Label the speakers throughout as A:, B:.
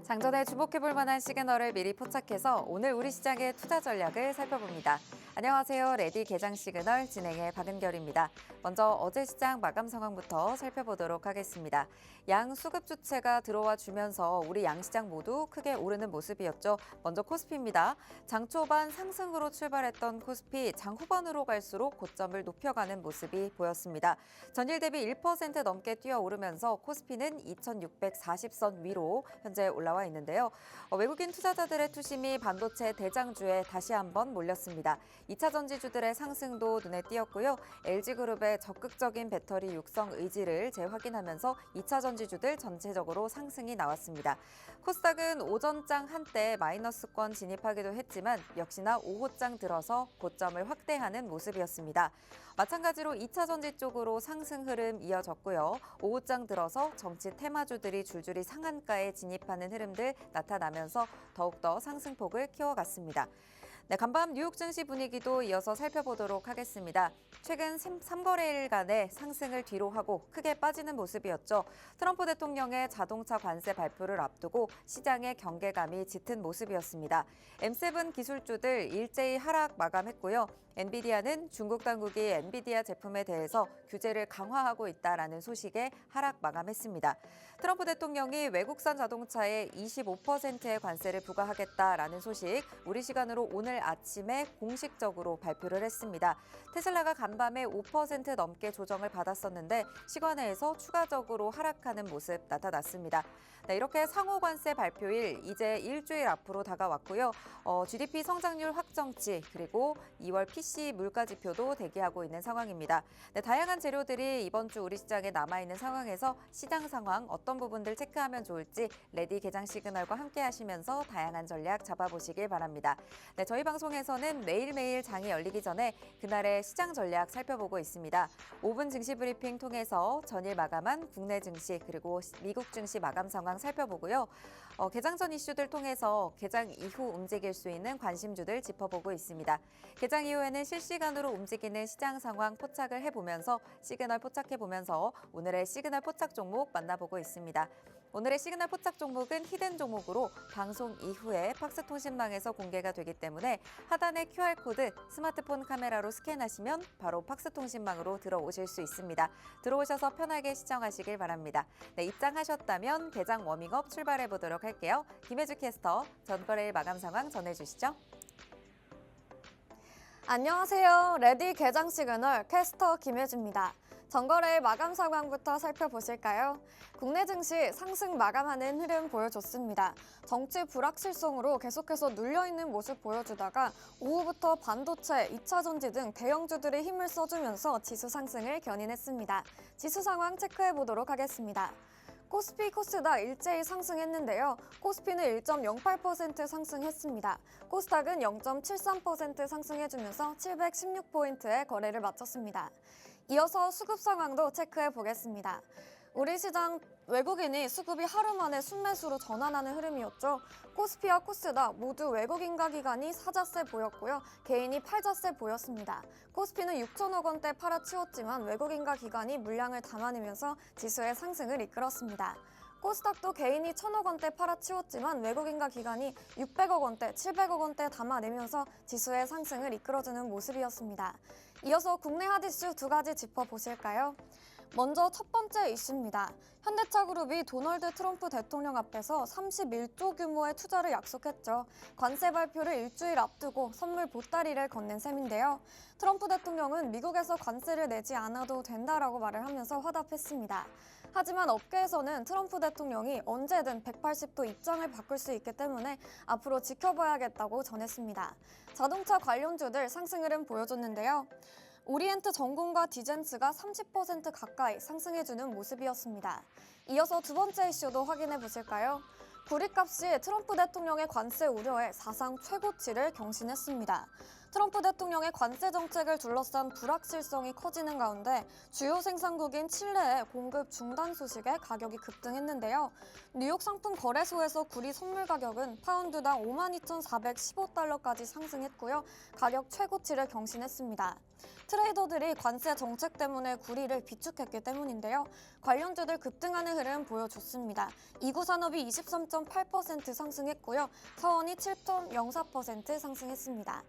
A: 장전에 주목해볼 만한 시그널을 미리 포착해서 오늘 우리 시장의 투자 전략을 살펴봅니다. 안녕하세요. 레디 개장 시그널 진행의 박은결입니다. 먼저 어제 시장 마감 상황부터 살펴보도록 하겠습니다. 양 수급 주체가 들어와 주면서 우리 양시장 모두 크게 오르는 모습이었죠. 먼저 코스피입니다. 장 초반 상승으로 출발했던 코스피 장 후반으로 갈수록 고점을 높여가는 모습이 보였습니다. 전일 대비 1% 넘게 뛰어오르면서 코스피는 2640선 위로 현재 올라와 있는데요. 외국인 투자자들의 투심이 반도체 대장주에 다시 한번 몰렸습니다. 2차 전지주들의 상승도 눈에 띄었고요. LG그룹의 적극적인 배터리 육성 의지를 재확인하면서 2차 전지주들 전체적으로 상승이 나왔습니다. 코스닥은 오전장 한때 마이너스권 진입하기도 했지만 역시나 오후장 들어서 고점을 확대하는 모습이었습니다. 마찬가지로 2차 전지 쪽으로 상승 흐름 이어졌고요. 오후장 들어서 정치 테마주들이 줄줄이 상한가에 진입하는 흐름들 나타나면서 더욱더 상승폭을 키워갔습니다. 네, 간밤 뉴욕 증시 분위기도 이어서 살펴보도록 하겠습니다. 최근 3거래일간의 상승을 뒤로 하고 크게 빠지는 모습이었죠. 트럼프 대통령의 자동차 관세 발표를 앞두고 시장의 경계감이 짙은 모습이었습니다. M7 기술주들 일제히 하락 마감했고요. 엔비디아는 중국 당국이 엔비디아 제품에 대해서 규제를 강화하고 있다라는 소식에 하락 마감했습니다. 트럼프 대통령이 외국산 자동차에 25%의 관세를 부과하겠다라는 소식, 우리 시간으로 오늘 아침에 공식적으로 발표를 했습니다. 테슬라가 간밤에 5% 넘게 조정을 받았었는데 시간외에서 추가적으로 하락하는 모습 나타났습니다. 네, 이렇게 상호 관세 발표일 이제 일주일 앞으로 다가왔고요. GDP 성장률 확정치 그리고 2월 PC 물가 지표도 대기하고 있는 상황입니다. 네, 다양한 재료들이 이번 주 우리 시장에 남아있는 상황에서 시장 상황 어떤 부분들 체크하면 좋을지 레디 개장 시그널과 함께 하시면서 다양한 전략 잡아보시길 바랍니다. 네, 저희 방송에서는 매일매일 장이 열리기 전에 그날의 시장 전략 살펴보고 있습니다. 5분 증시 브리핑 통해서 전일 마감한 국내 증시 그리고 미국 증시 마감 상황 살펴보고요. 개장 전 이슈들 통해서 개장 이후 움직일 수 있는 관심주들 짚어보고 있습니다. 개장 이후에는 실시간으로 움직이는 시장 상황 포착을 해보면서 시그널 포착해보면서 오늘의 시그널 포착 종목 만나보고 있습니다. 오늘의 시그널 포착 종목은 히든 종목으로 방송 이후에 팍스통신망에서 공개가 되기 때문에 하단의 QR코드 스마트폰 카메라로 스캔하시면 바로 팍스통신망으로 들어오실 수 있습니다. 들어오셔서 편하게 시청하시길 바랍니다. 네, 입장하셨다면 개장 워밍업 출발해 보도록 할게요. 김혜주 캐스터 전거래일 마감 상황 전해주시죠.
B: 안녕하세요. 레디 개장 시그널 캐스터 김혜주입니다. 전거래일 마감 상황부터 살펴보실까요? 국내 증시 상승 마감하는 흐름 보여줬습니다. 정치 불확실성으로 계속해서 눌려있는 모습 보여주다가 오후부터 반도체, 2차 전지 등 대형주들이 힘을 써주면서 지수 상승을 견인했습니다. 지수 상황 체크해보도록 하겠습니다. 코스피, 코스닥 일제히 상승했는데요. 코스피는 1.08% 상승했습니다. 코스닥은 0.73% 상승해주면서 716포인트의 거래를 마쳤습니다. 이어서 수급 상황도 체크해 보겠습니다. 우리 시장 외국인이 수급이 하루 만에 순매수로 전환하는 흐름이었죠. 코스피와 코스닥 모두 외국인가 기관이 사자세 보였고요. 개인이 팔자세 보였습니다. 코스피는 6천억 원대 팔아치웠지만 외국인가 기관이 물량을 담아내면서 지수의 상승을 이끌었습니다. 코스닥도 개인이 1천억 원대 팔아치웠지만 외국인과 기관이 600억 원대, 700억 원대 담아내면서 지수의 상승을 이끌어주는 모습이었습니다. 이어서 국내 핫이슈 두 가지 짚어보실까요? 먼저 첫 번째 이슈입니다. 현대차그룹이 도널드 트럼프 대통령 앞에서 31조 규모의 투자를 약속했죠. 관세 발표를 일주일 앞두고 선물 보따리를 건넨 셈인데요. 트럼프 대통령은 미국에서 관세를 내지 않아도 된다라고 말을 하면서 화답했습니다. 하지만 업계에서는 트럼프 대통령이 언제든 180도 입장을 바꿀 수 있기 때문에 앞으로 지켜봐야겠다고 전했습니다. 자동차 관련주들 상승 흐름 보여줬는데요. 오리엔트 전공과 디젠스가 30% 가까이 상승해주는 모습이었습니다. 이어서 두 번째 이슈도 확인해 보실까요? 구리값이 트럼프 대통령의 관세 우려에 사상 최고치를 경신했습니다. 트럼프 대통령의 관세 정책을 둘러싼 불확실성이 커지는 가운데 주요 생산국인 칠레의 공급 중단 소식에 가격이 급등했는데요. 뉴욕 상품 거래소에서 구리 선물 가격은 파운드당 52,415달러까지 상승했고요. 가격 최고치를 경신했습니다. 트레이더들이 관세 정책 때문에 구리를 비축했기 때문인데요. 관련주들 급등하는 흐름 보여줬습니다. 이구 산업이 23.8% 상승했고요. 서원이 7.04% 상승했습니다.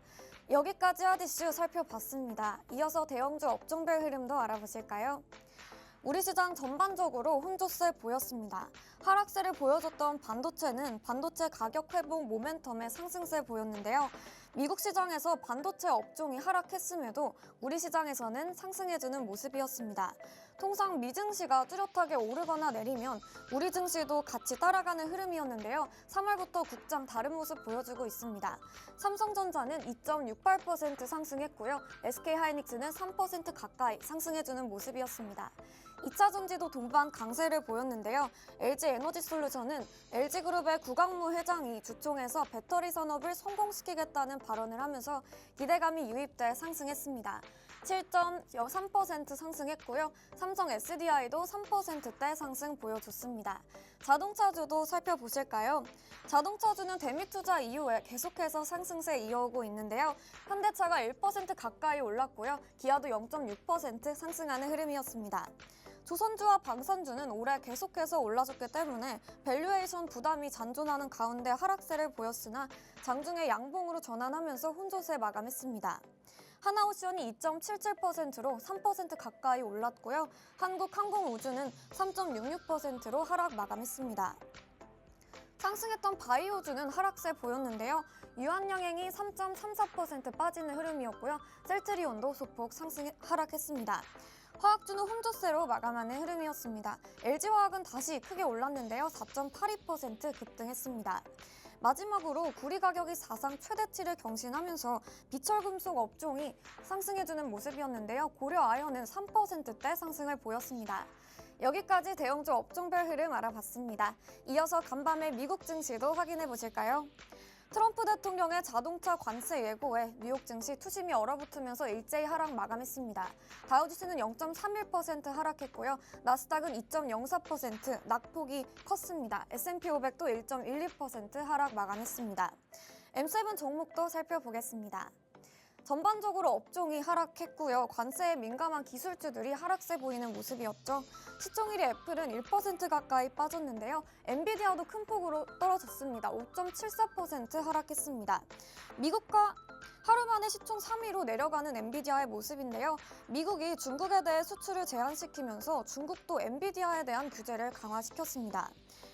B: 여기까지 핫이슈 살펴봤습니다. 이어서 대형주 업종별 흐름도 알아보실까요? 우리 시장 전반적으로 혼조세 보였습니다. 하락세를 보여줬던 반도체는 반도체 가격 회복 모멘텀의 상승세 보였는데요. 미국 시장에서 반도체 업종이 하락했음에도 우리 시장에서는 상승해주는 모습이었습니다. 통상 미 증시가 뚜렷하게 오르거나 내리면 우리 증시도 같이 따라가는 흐름이었는데요. 3월부터 국장 다른 모습 보여주고 있습니다. 삼성전자는 2.68% 상승했고요. SK하이닉스는 3% 가까이 상승해주는 모습이었습니다. 2차 전지도 동반 강세를 보였는데요. LG에너지솔루션은 LG그룹의 구강무 회장이 주총에서 배터리 산업을 성공시키겠다는 발언을 하면서 기대감이 유입돼 상승했습니다. 7.3% 상승했고요. 삼성 SDI도 3%대 상승 보여줬습니다. 자동차주도 살펴보실까요? 자동차주는 대미 투자 이후에 계속해서 상승세 이어오고 있는데요. 현대차가 1% 가까이 올랐고요. 기아도 0.6% 상승하는 흐름이었습니다. 조선주와 방산주는 올해 계속해서 올라줬기 때문에 밸류에이션 부담이 잔존하는 가운데 하락세를 보였으나 장중에 양봉으로 전환하면서 혼조세 마감했습니다. 하나오션이 2.77%로 3% 가까이 올랐고요. 한국항공우주는 3.66%로 하락 마감했습니다. 상승했던 바이오주는 하락세 보였는데요. 유한양행이 3.34% 빠지는 흐름이었고요. 셀트리온도 소폭 하락했습니다. 화학주는 혼조세로 마감하는 흐름이었습니다. LG화학은 다시 크게 올랐는데요. 4.82% 급등했습니다. 마지막으로 구리 가격이 사상 최대치를 경신하면서 비철금속 업종이 상승해주는 모습이었는데요. 고려아연은 3%대 상승을 보였습니다. 여기까지 대형주 업종별 흐름 알아봤습니다. 이어서 간밤의 미국 증시도 확인해 보실까요? 트럼프 대통령의 자동차 관세 예고에 뉴욕 증시 투심이 얼어붙으면서 일제히 하락 마감했습니다. 다우지수는 0.31% 하락했고요. 나스닥은 2.04% 낙폭이 컸습니다. S&P 500도 1.12% 하락 마감했습니다. M7 종목도 살펴보겠습니다. 전반적으로 업종이 하락했고요. 관세에 민감한 기술주들이 하락세 보이는 모습이었죠. 시총 1위 애플은 1% 가까이 빠졌는데요. 엔비디아도 큰 폭으로 떨어졌습니다. 5.74% 하락했습니다. 미국과 하루 만에 시총 3위로 내려가는 엔비디아의 모습인데요. 미국이 중국에 대해 수출을 제한시키면서 중국도 엔비디아에 대한 규제를 강화시켰습니다.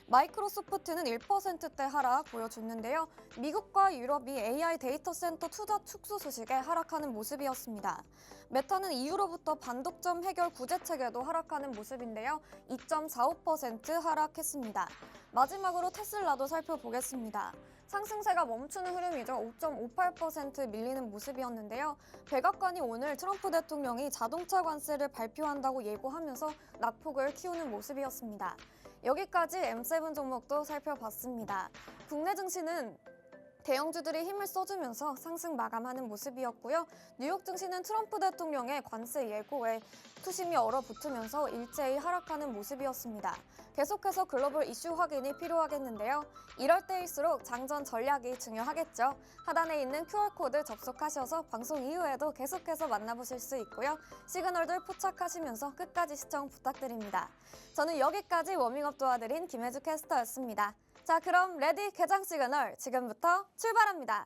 B: 마이크로소프트는 1%대 하락 보여줬는데요. 미국과 유럽이 AI 데이터 센터 투자 축소 소식에 하락하는 모습이었습니다. 메타는 이후로부터 반독점 해결 구제 체계도 하락하는 모습인데요. 2.45% 하락했습니다. 마지막으로 테슬라도 살펴보겠습니다. 상승세가 멈추는 흐름이죠. 5.58% 밀리는 모습이었는데요. 백악관이 오늘 트럼프 대통령이 자동차 관세를 발표한다고 예고하면서 낙폭을 키우는 모습이었습니다. 여기까지 M7 종목도 살펴봤습니다. 국내 증시는 대형주들이 힘을 써주면서 상승 마감하는 모습이었고요. 뉴욕 증시는 트럼프 대통령의 관세 예고에 투심이 얼어붙으면서 일제히 하락하는 모습이었습니다. 계속해서 글로벌 이슈 확인이 필요하겠는데요. 이럴 때일수록 장전 전략이 중요하겠죠. 하단에 있는 QR코드 접속하셔서 방송 이후에도 계속해서 만나보실 수 있고요. 시그널들 포착하시면서 끝까지 시청 부탁드립니다. 저는 여기까지 워밍업 도와드린 김혜주 캐스터였습니다. 자, 그럼 레디 개장 시그널 지금부터 출발합니다.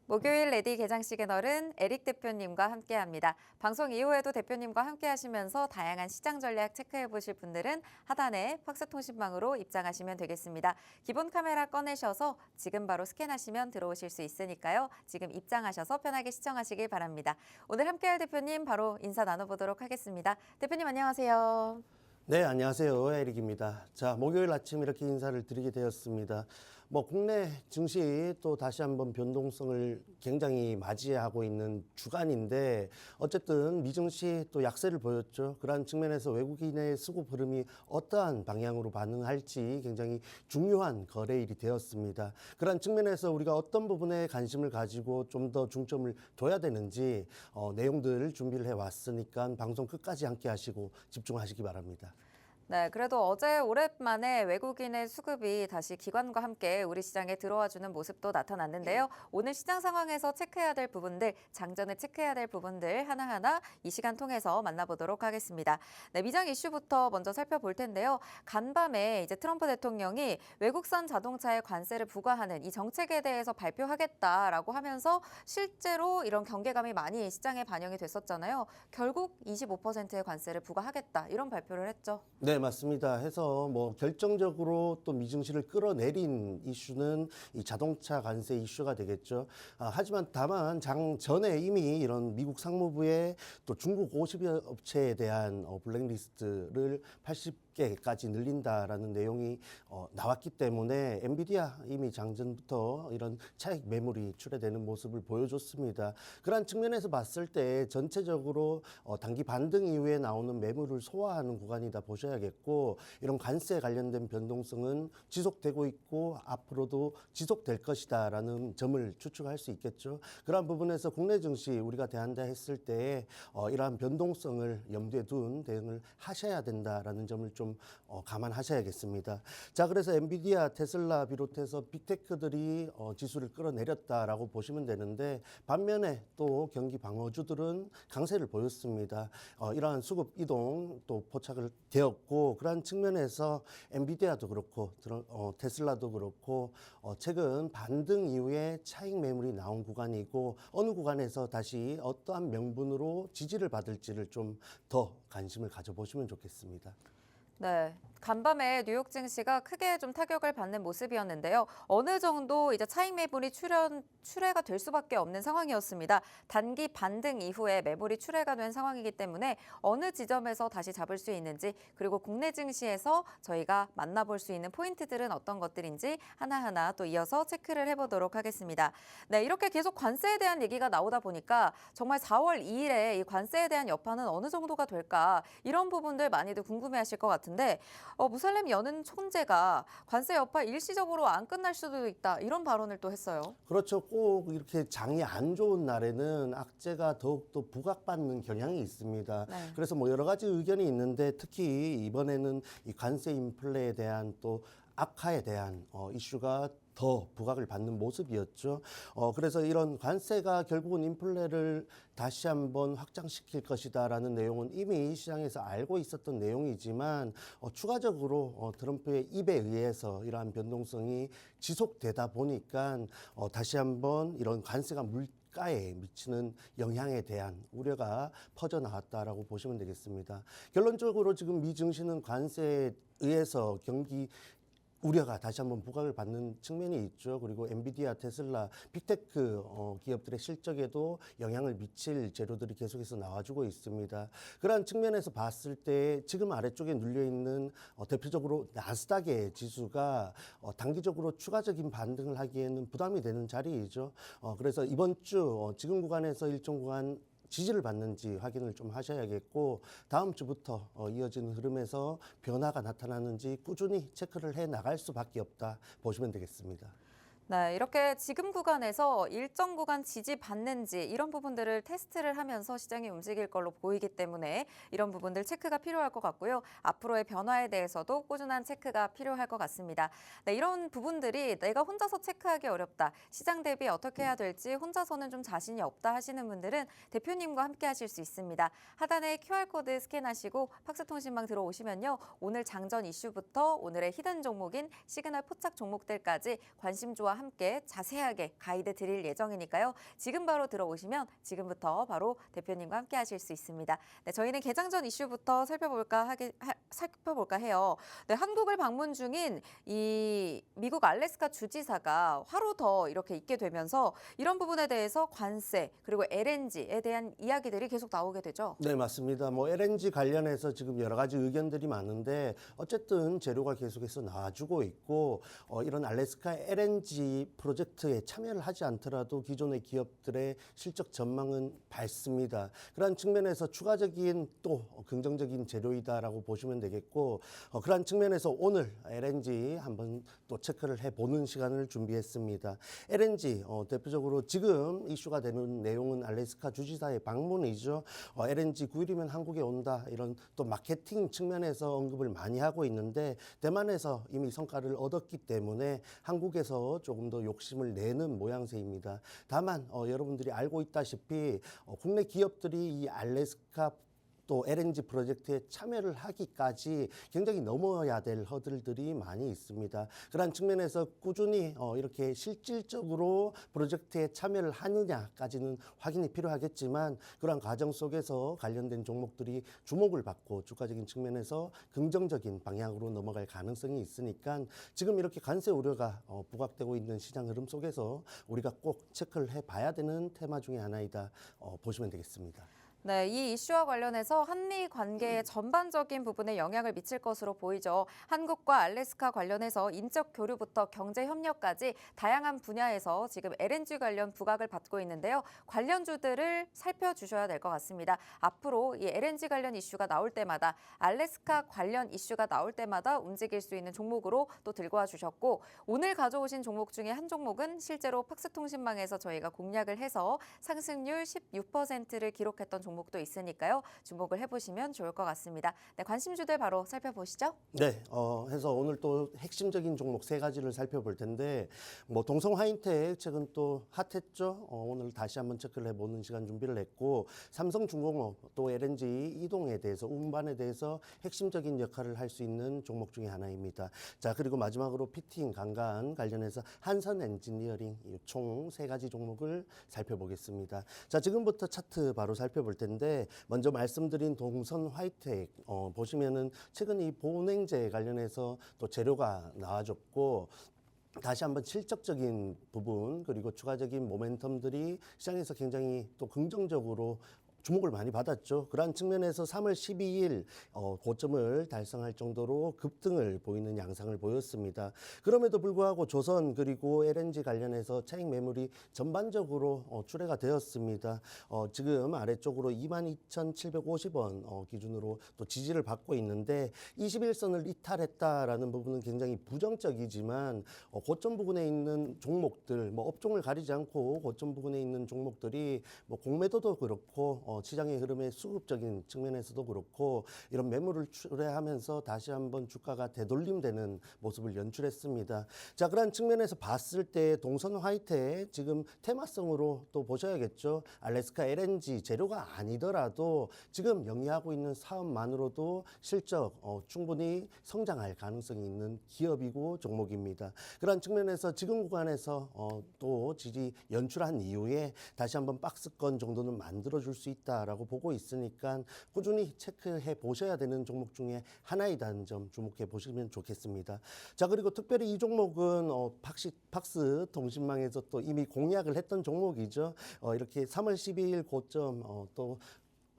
A: 목요일 레디 개장 시그널은 에릭 대표님과 함께합니다. 방송 이후에도 대표님과 함께하시면서 다양한 시장 전략 체크해보실 분들은 하단에 팍스통신망으로 입장하시면 되겠습니다. 기본 카메라 꺼내셔서 지금 바로 스캔하시면 들어오실 수 있으니까요. 지금 입장하셔서 편하게 시청하시길 바랍니다. 오늘 함께할 대표님 바로 인사 나눠보도록 하겠습니다. 대표님 안녕하세요.
C: 네, 안녕하세요. 에릭입니다. 자, 목요일 아침 이렇게 인사를 드리게 되었습니다. 국내 증시 또 다시 한번 변동성을 굉장히 맞이하고 있는 주간인데 어쨌든 미증시 또 약세를 보였죠. 그러한 측면에서 외국인의 수급 흐름이 어떠한 방향으로 반응할지 굉장히 중요한 거래일이 되었습니다. 그러한 측면에서 우리가 어떤 부분에 관심을 가지고 좀 더 중점을 둬야 되는지 내용들 준비를 해왔으니까 방송 끝까지 함께 하시고 집중하시기 바랍니다.
A: 네, 그래도 어제 오랜만에 외국인의 수급이 다시 기관과 함께 우리 시장에 들어와주는 모습도 나타났는데요. 오늘 시장 상황에서 체크해야 될 부분들, 장전에 체크해야 될 부분들 하나하나 이 시간 통해서 만나보도록 하겠습니다. 네, 미장 이슈부터 먼저 살펴볼 텐데요. 간밤에 이제 트럼프 대통령이 외국산 자동차에 관세를 부과하는 이 정책에 대해서 발표하겠다라고 하면서 실제로 이런 경계감이 많이 시장에 반영이 됐었잖아요. 결국 25%의 관세를 부과하겠다 이런 발표를 했죠.
C: 네, 맞습니다. 해서 결정적으로 또 미증시를 끌어내린 이슈는 이 자동차 관세 이슈가 되겠죠. 하지만 다만 장 전에 이미 이런 미국 상무부의 또 중국 50여 업체에 대한 블랙리스트를 80개까지 늘린다라는 내용이 나왔기 때문에 엔비디아 이미 장전부터 이런 차익 매물이 출회되는 모습을 보여줬습니다. 그러한 측면에서 봤을 때 전체적으로 단기 반등 이후에 나오는 매물을 소화하는 구간이다 보셔야겠고 이런 관세에 관련된 변동성은 지속되고 있고 앞으로도 지속될 것이다라는 점을 추측할 수 있겠죠. 그러한 부분에서 국내 증시 우리가 대한다 했을 때 이러한 변동성을 염두에 둔 대응을 하셔야 된다라는 점을 좀 감안하셔야겠습니다. 자, 그래서 엔비디아, 테슬라 비롯해서 빅테크들이 지수를 끌어내렸다라고 보시면 되는데 반면에 또 경기 방어주들은 강세를 보였습니다. 이러한 수급 이동 또 포착을 되었고 그러한 측면에서 엔비디아도 그렇고 테슬라도 그렇고 최근 반등 이후에 차익 매물이 나온 구간이고 어느 구간에서 다시 어떠한 명분으로 지지를 받을지를 좀 더 관심을 가져보시면 좋겠습니다.
A: 네, 간밤에 뉴욕 증시가 크게 좀 타격을 받는 모습이었는데요. 어느 정도 이제 차익 매물이 출회가 될 수밖에 없는 상황이었습니다. 단기 반등 이후에 매물이 출회가 된 상황이기 때문에 어느 지점에서 다시 잡을 수 있는지 그리고 국내 증시에서 저희가 만나볼 수 있는 포인트들은 어떤 것들인지 하나하나 또 이어서 체크를 해보도록 하겠습니다. 네, 이렇게 계속 관세에 대한 얘기가 나오다 보니까 정말 4월 2일에 이 관세에 대한 여파는 어느 정도가 될까 이런 부분들 많이들 궁금해하실 것 같은데 무살렘 여는 총재가 관세 여파 일시적으로 안 끝날 수도 있다 이런 발언을 또 했어요.
C: 그렇죠. 꼭 이렇게 장이 안 좋은 날에는 악재가 더욱더 부각받는 경향이 있습니다.
A: 네.
C: 그래서 여러 가지 의견이 있는데 특히 이번에는 이 관세 인플레에 대한 또 악화에 대한 이슈가 더 부각을 받는 모습이었죠. 그래서 이런 관세가 결국은 인플레를 다시 한번 확장시킬 것이다라는 내용은 이미 시장에서 알고 있었던 내용이지만 추가적으로 트럼프의 입에 의해서 이러한 변동성이 지속되다 보니까 다시 한번 이런 관세가 물가에 미치는 영향에 대한 우려가 퍼져나왔다라고 보시면 되겠습니다. 결론적으로 지금 미 증시는 관세에 의해서 경기 우려가 다시 한번 부각을 받는 측면이 있죠. 그리고 엔비디아, 테슬라, 빅테크 기업들의 실적에도 영향을 미칠 재료들이 계속해서 나와주고 있습니다. 그러한 측면에서 봤을 때 지금 아래쪽에 눌려있는 대표적으로 나스닥의 지수가 단기적으로 추가적인 반등을 하기에는 부담이 되는 자리이죠. 그래서 이번 주 지금 구간에서 일정 구간 지지를 받는지 확인을 좀 하셔야겠고 다음 주부터 이어지는 흐름에서 변화가 나타나는지 꾸준히 체크를 해 나갈 수밖에 없다 보시면 되겠습니다.
A: 네, 이렇게 지금 구간에서 일정 구간 지지받는지 이런 부분들을 테스트를 하면서 시장이 움직일 걸로 보이기 때문에 이런 부분들 체크가 필요할 것 같고요. 앞으로의 변화에 대해서도 꾸준한 체크가 필요할 것 같습니다. 네, 이런 부분들이 내가 혼자서 체크하기 어렵다. 시장 대비 어떻게 해야 될지 혼자서는 좀 자신이 없다 하시는 분들은 대표님과 함께 하실 수 있습니다. 하단에 QR코드 스캔하시고 팍스통신망 들어오시면요. 오늘 장전 이슈부터 오늘의 히든 종목인 시그널 포착 종목들까지 관심 좋아 함께 자세하게 가이드 드릴 예정이니까요. 지금 바로 들어오시면 지금부터 바로 대표님과 함께 하실 수 있습니다. 네, 저희는 개장 전 이슈부터 살펴볼까 해요. 네, 한국을 방문 중인 이 미국 알래스카 주지사가 하루 더 이렇게 있게 되면서 이런 부분에 대해서 관세 그리고 LNG에 대한 이야기들이 계속 나오게 되죠.
C: 네, 맞습니다. 뭐 LNG 관련해서 지금 여러 가지 의견들이 많은데 어쨌든 재료가 계속해서 나와주고 있고 이런 알래스카 LNG 프로젝트에 참여를 하지 않더라도 기존의 기업들의 실적 전망은 밝습니다. 그러한 측면에서 추가적인 또 긍정적인 재료이다라고 보시면 되겠고 그러한 측면에서 오늘 LNG 한번 또 체크를 해보는 시간을 준비했습니다. LNG 대표적으로 지금 이슈가 되는 내용은 알래스카 주지사의 방문이죠. LNG 9일이면 한국에 온다 이런 또 마케팅 측면에서 언급을 많이 하고 있는데 대만에서 이미 성과를 얻었기 때문에 한국에서 조금 더 욕심을 내는 모양새입니다. 다만 여러분들이 알고 있다시피 국내 기업들이 이 알래스카 또 LNG 프로젝트에 참여를 하기까지 굉장히 넘어야 될 허들들이 많이 있습니다. 그런 측면에서 꾸준히 이렇게 실질적으로 프로젝트에 참여를 하느냐까지는 확인이 필요하겠지만 그런 과정 속에서 관련된 종목들이 주목을 받고 주가적인 측면에서 긍정적인 방향으로 넘어갈 가능성이 있으니까 지금 이렇게 관세 우려가 부각되고 있는 시장 흐름 속에서 우리가 꼭 체크를 해봐야 되는 테마 중에 하나이다 보시면 되겠습니다.
A: 네, 이 이슈와 관련해서 한미 관계의 전반적인 부분에 영향을 미칠 것으로 보이죠. 한국과 알래스카 관련해서 인적 교류부터 경제 협력까지 다양한 분야에서 지금 LNG 관련 부각을 받고 있는데요. 관련주들을 살펴주셔야 될 것 같습니다. 앞으로 이 LNG 관련 이슈가 나올 때마다 알래스카 관련 이슈가 나올 때마다 움직일 수 있는 종목으로 또 들고 와 주셨고 오늘 가져오신 종목 중에 한 종목은 실제로 팍스통신망에서 저희가 공략을 해서 상승률 16%를 기록했던 종목도 있으니까요. 주목을 해보시면 좋을 것 같습니다. 네, 관심주들 바로 살펴보시죠.
C: 네, 해서 오늘 또 핵심적인 종목 세 가지를 살펴볼 텐데, 뭐 동성 하이텍 최근 또 핫했죠. 오늘 다시 한번 체크를 해보는 시간 준비를 했고, 삼성중공업 또 LNG 이동에 대해서 운반에 대해서 핵심적인 역할을 할 수 있는 종목 중에 하나입니다. 자, 그리고 마지막으로 피팅 강간 관련해서 한선 엔지니어링 총 세 가지 종목을 살펴보겠습니다. 자, 지금부터 차트 바로 살펴볼 텐데 먼저 말씀드린 동선 화이텍 보시면은 최근 이 보냉제 관련해서 또 재료가 나와줬고 다시 한번 실적적인 부분 그리고 추가적인 모멘텀들이 시장에서 굉장히 또 긍정적으로 주목을 많이 받았죠. 그러한 측면에서 3월 12일 고점을 달성할 정도로 급등을 보이는 양상을 보였습니다. 그럼에도 불구하고 조선 그리고 LNG 관련해서 차익 매물이 전반적으로 출회가 되었습니다. 지금 아래쪽으로 22,750원 기준으로 또 지지를 받고 있는데 21선을 이탈했다라는 부분은 굉장히 부정적이지만 고점 부근에 있는 종목들 뭐 업종을 가리지 않고 고점 부근에 있는 종목들이 뭐 공매도도 그렇고 시장의 흐름의 수급적인 측면에서도 그렇고 이런 매물을 출회하면서 다시 한번 주가가 되돌림되는 모습을 연출했습니다. 자, 그런 측면에서 봤을 때 동선 화이텍 지금 테마성으로 또 보셔야겠죠. 알래스카 LNG 재료가 아니더라도 지금 영위하고 있는 사업만으로도 실적 충분히 성장할 가능성이 있는 기업이고 종목입니다. 그런 측면에서 지금 구간에서 또 지지 연출한 이후에 다시 한번 박스권 정도는 만들어줄 수 있다라고 보고 있으니까 꾸준히 체크해 보셔야 되는 종목 중에 하나이다는 점 주목해 보시면 좋겠습니다. 자, 그리고 특별히 이 종목은 팍스 통신망에서 또 이미 공약을 했던 종목이죠. 이렇게 3월 12일 고점 또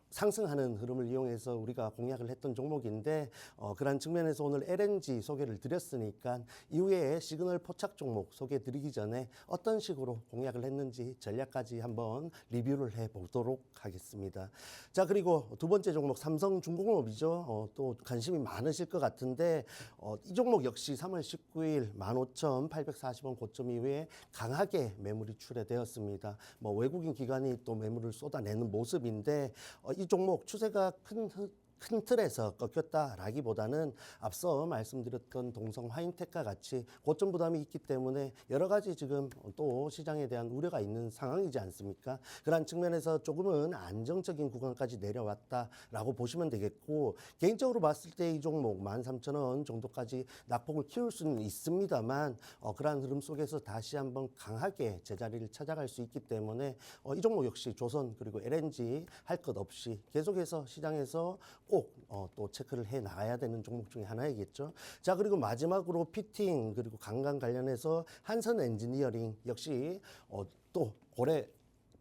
C: 상승하는 흐름을 이용해서 우리가 공략을 했던 종목인데 그런 측면에서 오늘 LNG 소개를 드렸으니까 이후에 시그널 포착 종목 소개해 드리기 전에 어떤 식으로 공략을 했는지 전략까지 한번 리뷰를 해보도록 하겠습니다. 자, 그리고 두 번째 종목 삼성중공업이죠. 또 관심이 많으실 것 같은데 이 종목 역시 3월 19일 15,840원 고점 이후에 강하게 매물이 출회되었습니다. 뭐 외국인 기관이 또 매물을 쏟아내는 모습인데 이 종목 추세가 큰 큰 틀에서 꺾였다라기보다는 앞서 말씀드렸던 동성 화인텍과 같이 고점 부담이 있기 때문에 여러 가지 지금 또 시장에 대한 우려가 있는 상황이지 않습니까? 그런 측면에서 조금은 안정적인 구간까지 내려왔다라고 보시면 되겠고, 개인적으로 봤을 때 이 종목 13,000원 정도까지 낙폭을 키울 수는 있습니다만 그러한 흐름 속에서 다시 한번 강하게 제자리를 찾아갈 수 있기 때문에 이 종목 역시 조선 그리고 LNG 할 것 없이 계속해서 시장에서 꼭 또 체크를 해 나가야 되는 종목 중에 하나이겠죠. 자, 그리고 마지막으로 피팅 그리고 관광 관련해서 한선 엔지니어링 역시 또 올해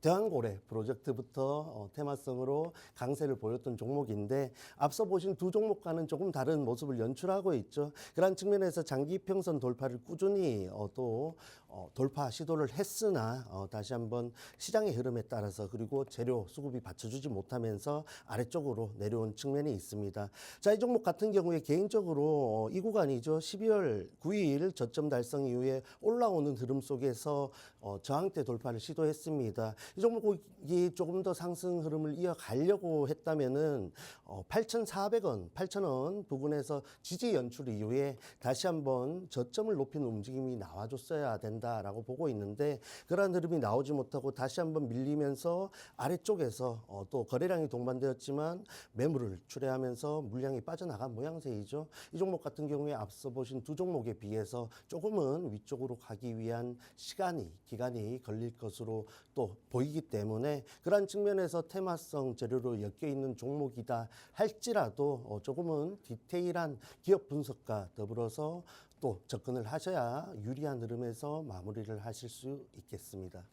C: 대왕고래 프로젝트부터 테마성으로 강세를 보였던 종목인데, 앞서 보신 두 종목과는 조금 다른 모습을 연출하고 있죠. 그런 측면에서 장기 이평선 돌파를 꾸준히 또 돌파 시도를 했으나 다시 한번 시장의 흐름에 따라서 그리고 재료 수급이 받쳐주지 못하면서 아래쪽으로 내려온 측면이 있습니다. 자, 이 종목 같은 경우에 개인적으로 이 구간이죠. 12월 9일 저점 달성 이후에 올라오는 흐름 속에서 저항대 돌파를 시도했습니다. 이 종목이 조금 더 상승 흐름을 이어가려고 했다면은 8,400원, 8,000원 부근에서 지지 연출 이후에 다시 한번 저점을 높이는 움직임이 나와줬어야 된다라고 보고 있는데, 그러한 흐름이 나오지 못하고 다시 한번 밀리면서 아래쪽에서 또 거래량이 동반되었지만 매물을 출회하면서 물량이 빠져나간 모양새이죠. 이 종목 같은 경우에 앞서 보신 두 종목에 비해서 조금은 위쪽으로 가기 위한 기간이 걸릴 것으로 또 보이기 때문에, 그러한 측면에서 테마성 재료로 엮여 있는 종목이다 할지라도 조금은 디테일한 기업 분석과 더불어서 또 접근을 하셔야 유리한 흐름에서 마무리를 하실 수 있겠습니다.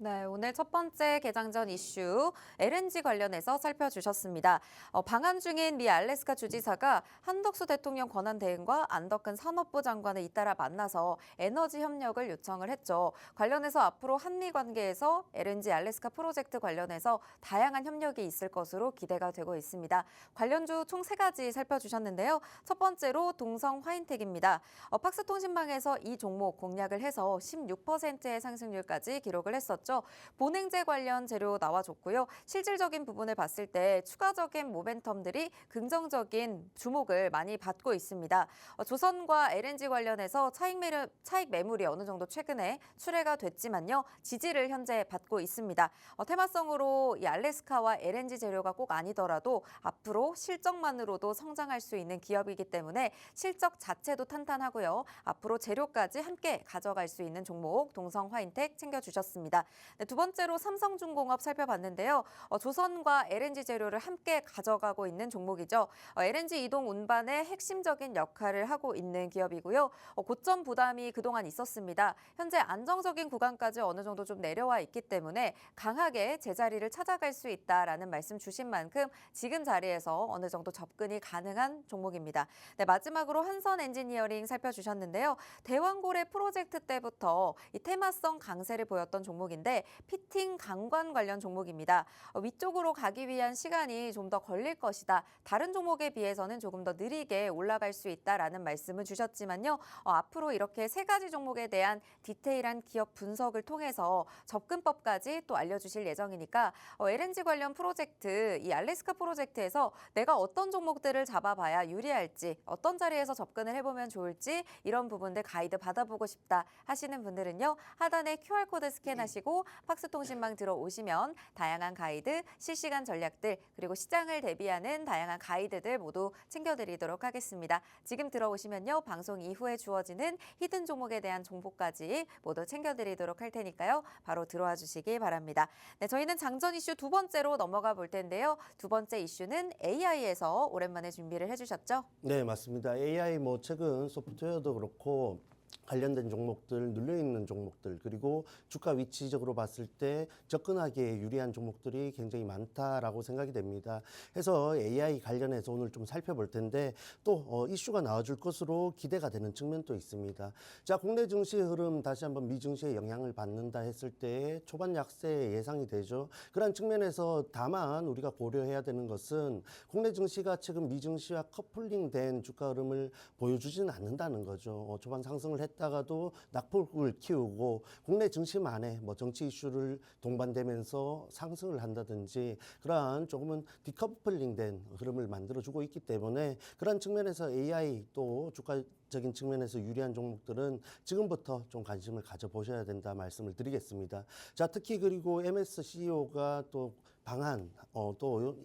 A: 네, 오늘 첫 번째 개장 전 이슈 LNG 관련해서 살펴주셨습니다. 방한 중인 미 알래스카 주지사가 한덕수 대통령 권한 대행과 안덕근 산업부 장관을 잇따라 만나서 에너지 협력을 요청을 했죠. 관련해서 앞으로 한미 관계에서 LNG 알래스카 프로젝트 관련해서 다양한 협력이 있을 것으로 기대가 되고 있습니다. 관련주 총 3가지 살펴주셨는데요. 첫 번째로 동성 화인텍입니다. 팍스통신망에서 이 종목 공략을 해서 16%의 상승률까지 기록을 했었죠. 보냉제 관련 재료 나와줬고요. 실질적인 부분을 봤을 때 추가적인 모멘텀들이 긍정적인 주목을 많이 받고 있습니다. 조선과 LNG 관련해서 차익 매물이 어느 정도 최근에 출회가 됐지만요. 지지를 현재 받고 있습니다. 테마성으로 이 알래스카와 LNG 재료가 꼭 아니더라도 앞으로 실적만으로도 성장할 수 있는 기업이기 때문에 실적 자체도 탄탄하고요. 앞으로 재료까지 함께 가져갈 수 있는 종목 동성 화인텍 챙겨주셨습니다. 네, 두 번째로 삼성중공업 살펴봤는데요. 조선과 LNG 재료를 함께 가져가고 있는 종목이죠. LNG 이동 운반의 핵심적인 역할을 하고 있는 기업이고요. 고점 부담이 그동안 있었습니다. 현재 안정적인 구간까지 어느 정도 좀 내려와 있기 때문에 강하게 제자리를 찾아갈 수 있다라는 말씀 주신 만큼 지금 자리에서 어느 정도 접근이 가능한 종목입니다. 네, 마지막으로 한선 엔지니어링 살펴주셨는데요. 대왕고래 프로젝트 때부터 이 테마성 강세를 보였던 종목인데 피팅 강관 관련 종목입니다. 위쪽으로 가기 위한 시간이 좀 더 걸릴 것이다. 다른 종목에 비해서는 조금 더 느리게 올라갈 수 있다라는 말씀을 주셨지만요. 앞으로 이렇게 3가지 종목에 대한 디테일한 기업 분석을 통해서 접근법까지 또 알려주실 예정이니까 LNG 관련 프로젝트, 이 알래스카 프로젝트에서 내가 어떤 종목들을 잡아봐야 유리할지, 어떤 자리에서 접근을 해보면 좋을지 이런 부분들 가이드 받아보고 싶다 하시는 분들은요. 하단에 QR코드 스캔하시고 팍스통신망 들어오시면 다양한 가이드, 실시간 전략들, 그리고 시장을 대비하는 다양한 가이드들 모두 챙겨드리도록 하겠습니다. 지금 들어오시면요. 방송 이후에 주어지는 히든 종목에 대한 정보까지 모두 챙겨드리도록 할 테니까요. 바로 들어와 주시기 바랍니다. 네, 저희는 장전 이슈 두 번째로 넘어가 볼 텐데요. 두 번째 이슈는 AI에서 오랜만에 준비를 해주셨죠?
C: 네, 맞습니다. AI 최근 소프트웨어도 그렇고 관련된 종목들, 눌려있는 종목들, 그리고 주가 위치적으로 봤을 때 접근하기에 유리한 종목들이 굉장히 많다라고 생각이 됩니다. 해서 AI 관련해서 오늘 좀 살펴볼 텐데 또 이슈가 나와줄 것으로 기대가 되는 측면도 있습니다. 자, 국내 증시의 흐름 다시 한번 미증시에 영향을 받는다 했을 때 초반 약세 예상이 되죠. 그런 측면에서 다만 우리가 고려해야 되는 것은 국내 증시가 최근 미증시와 커플링된 주가 흐름을 보여주지는 않는다는 거죠. 초반 상승을 했다가도 낙폭을 키우고 국내 증시만의 뭐 정치 이슈를 동반되면서 상승을 한다든지 그러한 조금은 디커플링된 흐름을 만들어주고 있기 때문에 그런 측면에서 AI 또 주가적인 측면에서 유리한 종목들은 지금부터 좀 관심을 가져보셔야 된다 말씀을 드리겠습니다. 자, 특히 그리고 MS CEO가 또 방한 또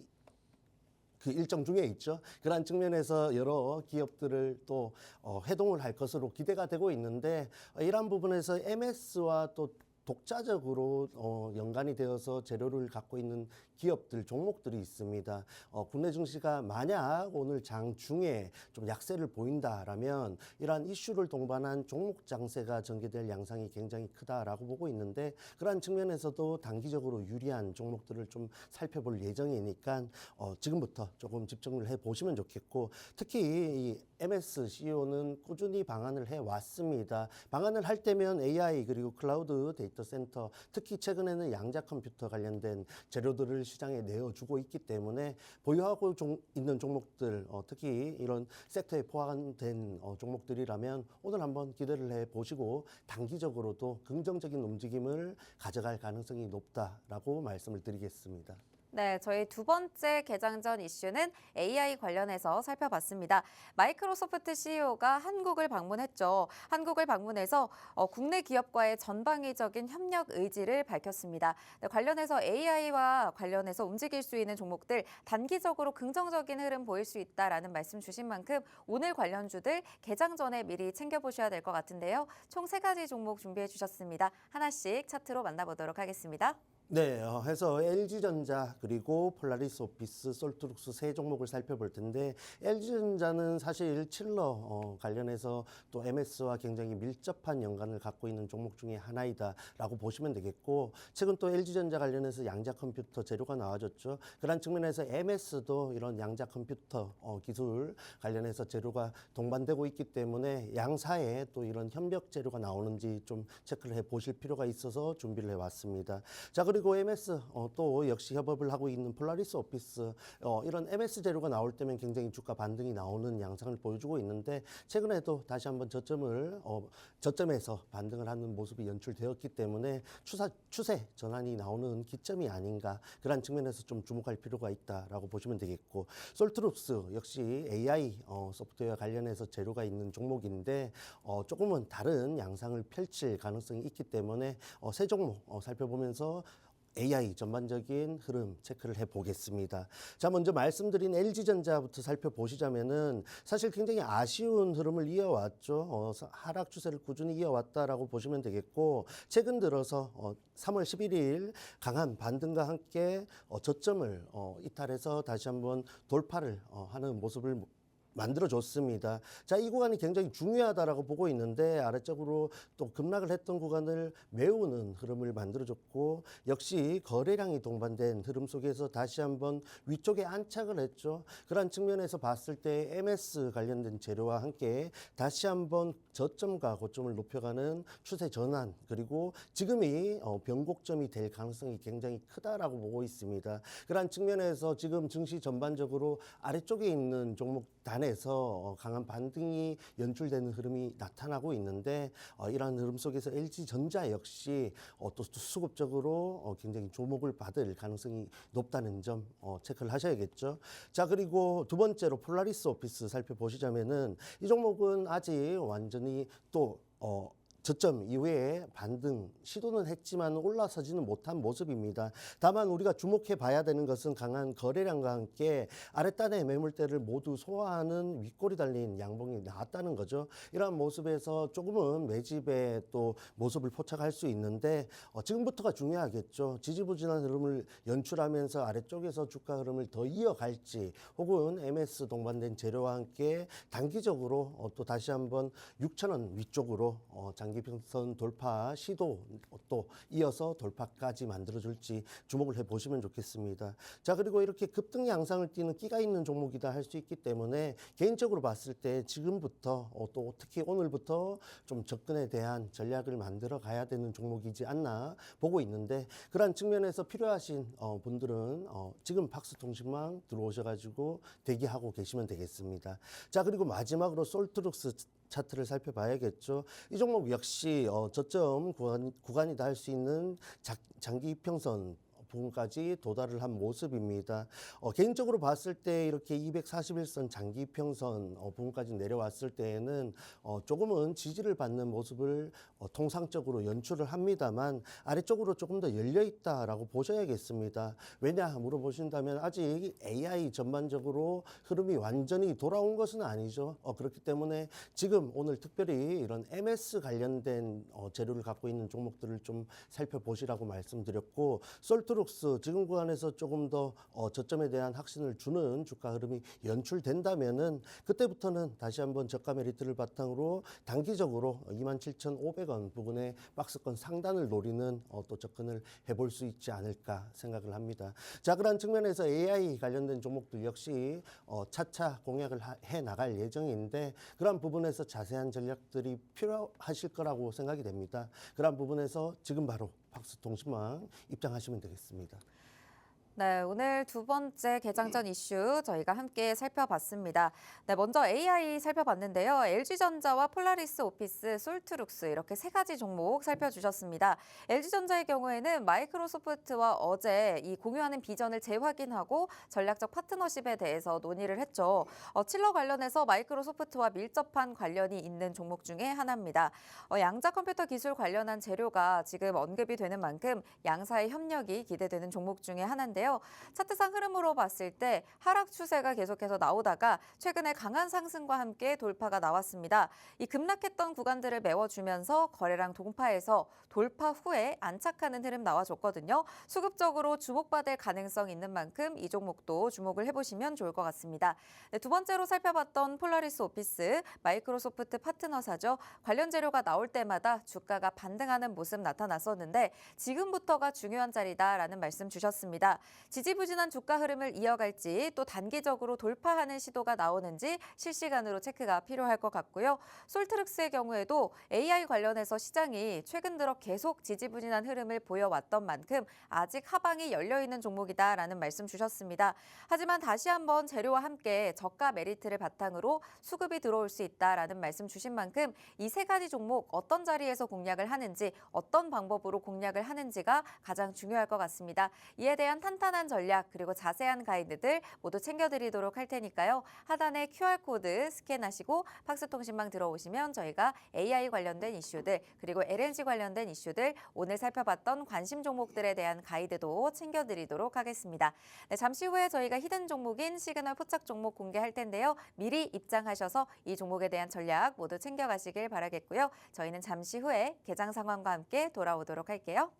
C: 그 일정 중에 있죠. 그러한 측면에서 여러 기업들을 또 회동을 할 것으로 기대가 되고 있는데 이러한 부분에서 MS와 또 독자적으로 연관이 되어서 재료를 갖고 있는 기업들, 종목들이 있습니다. 국내 증시가 만약 오늘 장 중에 좀 약세를 보인다라면 이러한 이슈를 동반한 종목 장세가 전개될 양상이 굉장히 크다라고 보고 있는데 그러한 측면에서도 단기적으로 유리한 종목들을 좀 살펴볼 예정이니까 지금부터 조금 집중을 해보시면 좋겠고 특히 이 MS CEO는 꾸준히 방안을 해왔습니다. 방안을 할 때면 AI 그리고 클라우드 데이터 센터 특히 최근에는 양자 컴퓨터 관련된 재료들을 시장에 내어주고 있기 때문에 보유하고 있는 종목들 특히 이런 섹터에 포함된 종목들이라면 오늘 한번 기대를 해보시고 단기적으로도 긍정적인 움직임을 가져갈 가능성이 높다라고 말씀을 드리겠습니다.
A: 네, 저희 두 번째 개장 전 이슈는 AI 관련해서 살펴봤습니다. 마이크로소프트 CEO가 한국을 방문했죠. 한국을 방문해서 국내 기업과의 전방위적인 협력 의지를 밝혔습니다. 네, 관련해서 AI와 관련해서 움직일 수 있는 종목들 단기적으로 긍정적인 흐름 보일 수 있다라는 말씀 주신 만큼 오늘 관련주들 개장 전에 미리 챙겨보셔야 될 것 같은데요. 총 3가지 종목 준비해 주셨습니다. 하나씩 차트로 만나보도록 하겠습니다.
C: 네, 해서 LG전자 그리고 폴라리스 오피스, 솔트룩스 세 종목을 살펴볼 텐데 LG전자는 사실 칠러 관련해서 또 MS와 굉장히 밀접한 연관을 갖고 있는 종목 중에 하나이다라고 보시면 되겠고 최근 또 LG전자 관련해서 양자 컴퓨터 재료가 나와줬죠. 그런 측면에서 MS도 이런 양자 컴퓨터 기술 관련해서 재료가 동반되고 있기 때문에 양사에 또 이런 협력 재료가 나오는지 좀 체크를 해 보실 필요가 있어서 준비를 해왔습니다. 자, 그리고 MS 또 역시 협업을 하고 있는 폴라리스 오피스 이런 MS 재료가 나올 때면 굉장히 주가 반등이 나오는 양상을 보여주고 있는데 최근에도 다시 한번 저점에서 반등을 하는 모습이 연출되었기 때문에 추세 전환이 나오는 기점이 아닌가 그런 측면에서 좀 주목할 필요가 있다라고 보시면 되겠고 솔트룩스 역시 AI 소프트웨어 관련해서 재료가 있는 종목인데 조금은 다른 양상을 펼칠 가능성이 있기 때문에 세 종목 살펴보면서 AI 전반적인 흐름 체크를 해보겠습니다. 자, 먼저 말씀드린 LG전자부터 살펴보시자면은 사실 굉장히 아쉬운 흐름을 이어왔죠. 하락 추세를 꾸준히 이어왔다라고 보시면 되겠고 최근 들어서 3월 11일 강한 반등과 함께 저점을 이탈해서 다시 한번 돌파를 하는 모습을 만들어줬습니다. 자, 이 구간이 굉장히 중요하다라고 보고 있는데 아래쪽으로 또 급락을 했던 구간을 메우는 흐름을 만들어줬고 역시 거래량이 동반된 흐름 속에서 다시 한번 위쪽에 안착을 했죠. 그런 측면에서 봤을 때 MS 관련된 재료와 함께 다시 한번 저점과 고점을 높여가는 추세 전환 그리고 지금이 변곡점이 될 가능성이 굉장히 크다라고 보고 있습니다. 그런 측면에서 지금 증시 전반적으로 아래쪽에 있는 종목 단에서 강한 반등이 연출되는 흐름이 나타나고 있는데 이러한 흐름 속에서 LG전자 역시 또 수급적으로 굉장히 주목을 받을 가능성이 높다는 점 체크를 하셔야겠죠. 자, 그리고 두 번째로 폴라리스 오피스 살펴보시자면은 이 종목은 아직 완전히 또 저점 이후에 반등 시도는 했지만 올라서지는 못한 모습입니다. 다만 우리가 주목해 봐야 되는 것은 강한 거래량과 함께 아랫단의 매물대를 모두 소화하는 윗골이 달린 양봉이 나왔다는 거죠. 이러한 모습에서 조금은 매집의 또 모습을 포착할 수 있는데 지금부터가 중요하겠죠. 지지부진한 흐름을 연출하면서 아래쪽에서 주가 흐름을 더 이어갈지 혹은 MS 동반된 재료와 함께 단기적으로 또 다시 한번 6,000원 위쪽으로 장기평선 돌파 시도 또 이어서 돌파까지 만들어줄지 주목을 해보시면 좋겠습니다. 자, 그리고 이렇게 급등 양상을 띠는 끼가 있는 종목이다 할 수 있기 때문에 개인적으로 봤을 때 지금부터 또 특히 오늘부터 좀 접근에 대한 전략을 만들어 가야 되는 종목이지 않나 보고 있는데 그러한 측면에서 필요하신 분들은 지금 팍스통신망 들어오셔가지고 대기하고 계시면 되겠습니다. 자, 그리고 마지막으로 솔트룩스 차트를 살펴봐야겠죠. 이 종목 역시 저점 구간이다 할 수 있는 장기 이평선 부분까지 도달을 한 모습입니다. 개인적으로 봤을 때 이렇게 241선 장기 평선 부분까지 내려왔을 때에는 조금은 지지를 받는 모습을 통상적으로 연출을 합니다만 아래쪽으로 조금 더 열려 있다라고 보셔야겠습니다. 왜냐 물어보신다면 아직 AI 전반적으로 흐름이 완전히 돌아온 것은 아니죠. 그렇기 때문에 지금 오늘 특별히 이런 MS 관련된 재료를 갖고 있는 종목들을 좀 살펴보시라고 말씀드렸고 솔트룩스 지금 구간에서 조금 더 저점에 대한 확신을 주는 주가 흐름이 연출된다면은 그때부터는 다시 한번 저가 메리트를 바탕으로 단기적으로 27,500원 부근의 박스권 상단을 노리는 또 접근을 해볼 수 있지 않을까 생각을 합니다. 자, 그런 측면에서 AI 관련된 종목들 역시 차차 공략을 해 나갈 예정인데 그런 부분에서 자세한 전략들이 필요하실 거라고 생각이 됩니다. 그런 부분에서 지금 바로 박스통신망 입장하시면 되겠습니다.
A: 네, 오늘 두 번째 개장 전 이슈 저희가 함께 살펴봤습니다. 네, 먼저 AI 살펴봤는데요. LG전자와 폴라리스 오피스, 솔트룩스 이렇게 세 가지 종목 살펴주셨습니다. LG전자의 경우에는 마이크로소프트와 어제 이 공유하는 비전을 재확인하고 전략적 파트너십에 대해서 논의를 했죠. 칠러 관련해서 마이크로소프트와 밀접한 관련이 있는 종목 중에 하나입니다. 양자 컴퓨터 기술 관련한 재료가 지금 언급이 되는 만큼 양사의 협력이 기대되는 종목 중에 하나인데요. 차트상 흐름으로 봤을 때 하락 추세가 계속해서 나오다가 최근에 강한 상승과 함께 돌파가 나왔습니다. 이 급락했던 구간들을 메워주면서 거래량 동파에서 돌파 후에 안착하는 흐름 나와줬거든요. 수급적으로 주목받을 가능성 있는 만큼 이 종목도 주목을 해보시면 좋을 것 같습니다. 네, 두 번째로 살펴봤던 폴라리스 오피스, 마이크로소프트 파트너사죠. 관련 재료가 나올 때마다 주가가 반등하는 모습 나타났었는데 지금부터가 중요한 자리다라는 말씀 주셨습니다. 지지부진한 주가 흐름을 이어갈지 또 단기적으로 돌파하는 시도가 나오는지 실시간으로 체크가 필요할 것 같고요. 솔트룩스의 경우에도 AI 관련해서 시장이 최근 들어 계속 지지부진한 흐름을 보여왔던 만큼 아직 하방이 열려있는 종목이다라는 말씀 주셨습니다. 하지만 다시 한번 재료와 함께 저가 메리트를 바탕으로 수급이 들어올 수 있다라는 말씀 주신 만큼 이 세 가지 종목 어떤 자리에서 공략을 하는지 어떤 방법으로 공략을 하는지가 가장 중요할 것 같습니다. 이에 대한 탄탄한 전략 그리고 자세한 가이드들 모두 챙겨드리도록 할 테니까요. 하단에 QR코드 스캔하시고 박스통신망 들어오시면 저희가 AI 관련된 이슈들 그리고 LNG 관련된 이슈들 오늘 살펴봤던 관심 종목들에 대한 가이드도 챙겨드리도록 하겠습니다. 네, 잠시 후에 저희가 히든 종목인 시그널 포착 종목 공개할 텐데요. 미리 입장하셔서 이 종목에 대한 전략 모두 챙겨가시길 바라겠고요. 저희는 잠시 후에 개장 상황과 함께 돌아오도록 할게요.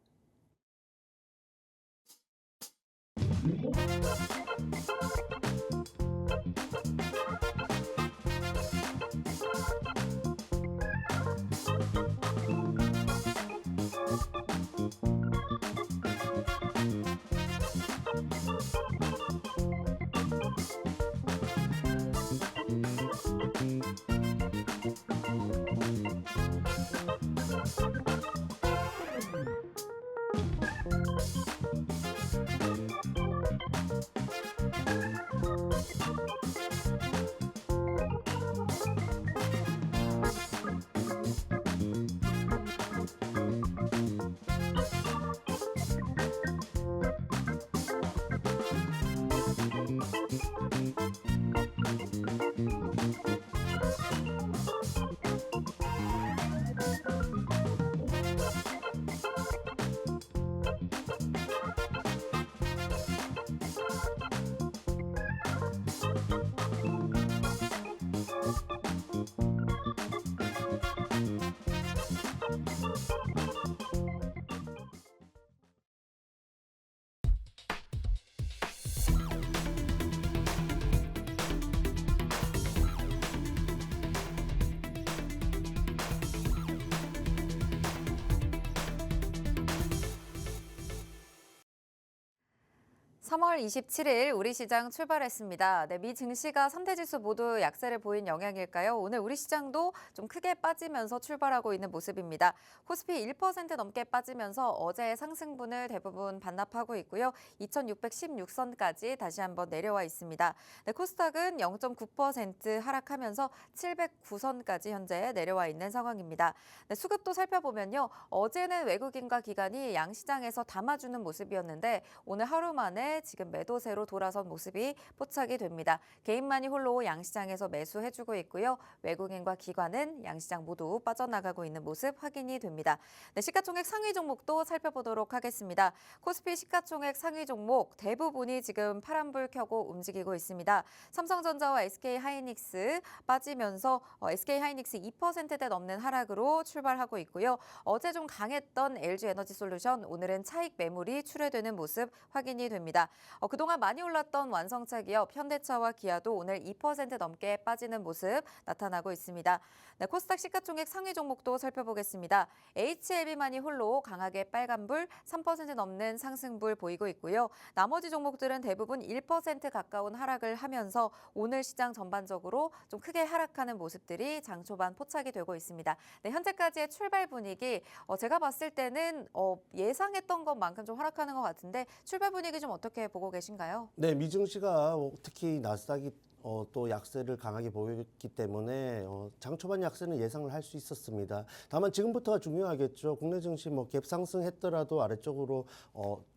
A: 3월 27일 우리 시장 출발했습니다. 네, 미 증시가 3대 지수 모두 약세를 보인 영향일까요? 오늘 우리 시장도 좀 크게 빠지면서 출발하고 있는 모습입니다. 코스피 1% 넘게 빠지면서 어제의 상승분을 대부분 반납하고 있고요. 2616선까지 다시 한번 내려와 있습니다. 네, 코스닥은 0.9% 하락하면서 709선까지 현재 내려와 있는 상황입니다. 네, 수급도 살펴보면요. 어제는 외국인과 기관이 양시장에서 담아주는 모습이었는데 오늘 하루 만에 지금 매도세로 돌아선 모습이 포착이 됩니다. 개인만이 홀로 양시장에서 매수해주고 있고요. 외국인과 기관은 양시장 모두 빠져나가고 있는 모습 확인이 됩니다. 네, 시가총액 상위 종목도 살펴보도록 하겠습니다. 코스피 시가총액 상위 종목 대부분이 지금 파란불 켜고 움직이고 있습니다. 삼성전자와 SK하이닉스 빠지면서 SK하이닉스 2%대 넘는 하락으로 출발하고 있고요. 어제 좀 강했던 LG에너지솔루션 오늘은 차익 매물이 출회되는 모습 확인이 됩니다. 그동안 많이 올랐던 완성차 기업 현대차와 기아도 오늘 2% 넘게 빠지는 모습 나타나고 있습니다. 네, 코스닥 시가총액 상위 종목도 살펴보겠습니다. HLB만이 홀로 강하게 빨간불 3% 넘는 상승불 보이고 있고요. 나머지 종목들은 대부분 1% 가까운 하락을 하면서 오늘 시장 전반적으로 좀 크게 하락하는 모습들이 장 초반 포착이 되고 있습니다. 네, 현재까지의 출발 분위기 제가 봤을 때는 예상했던 것만큼 좀 하락하는 것 같은데 출발 분위기 좀 어떻게 보고 계신가요?
C: 네, 미증시가 특히 나스닥이 또 약세를 강하게 보였기 때문에 장 초반 약세는 예상을 할 수 있었습니다. 다만 지금부터가 중요하겠죠. 국내 증시 뭐 갭 상승했더라도 아래쪽으로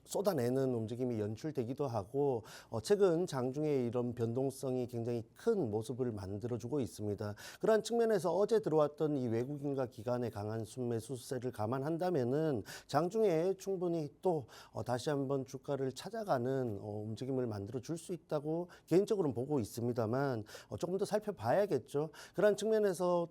C: 쏟아내는 움직임이 연출되기도 하고 최근 장중에 이런 변동성이 굉장히 큰 모습을 만들어주고 있습니다. 그러한 측면에서 어제 들어왔던 이 외국인과 기관의 강한 순매수세를 감안한다면은 장중에 충분히 또 다시 한번 주가를 찾아가는 움직임을 만들어줄 수 있다고 개인적으로는 보고 있습니다만 조금 더 살펴봐야겠죠. 그러한 측면에서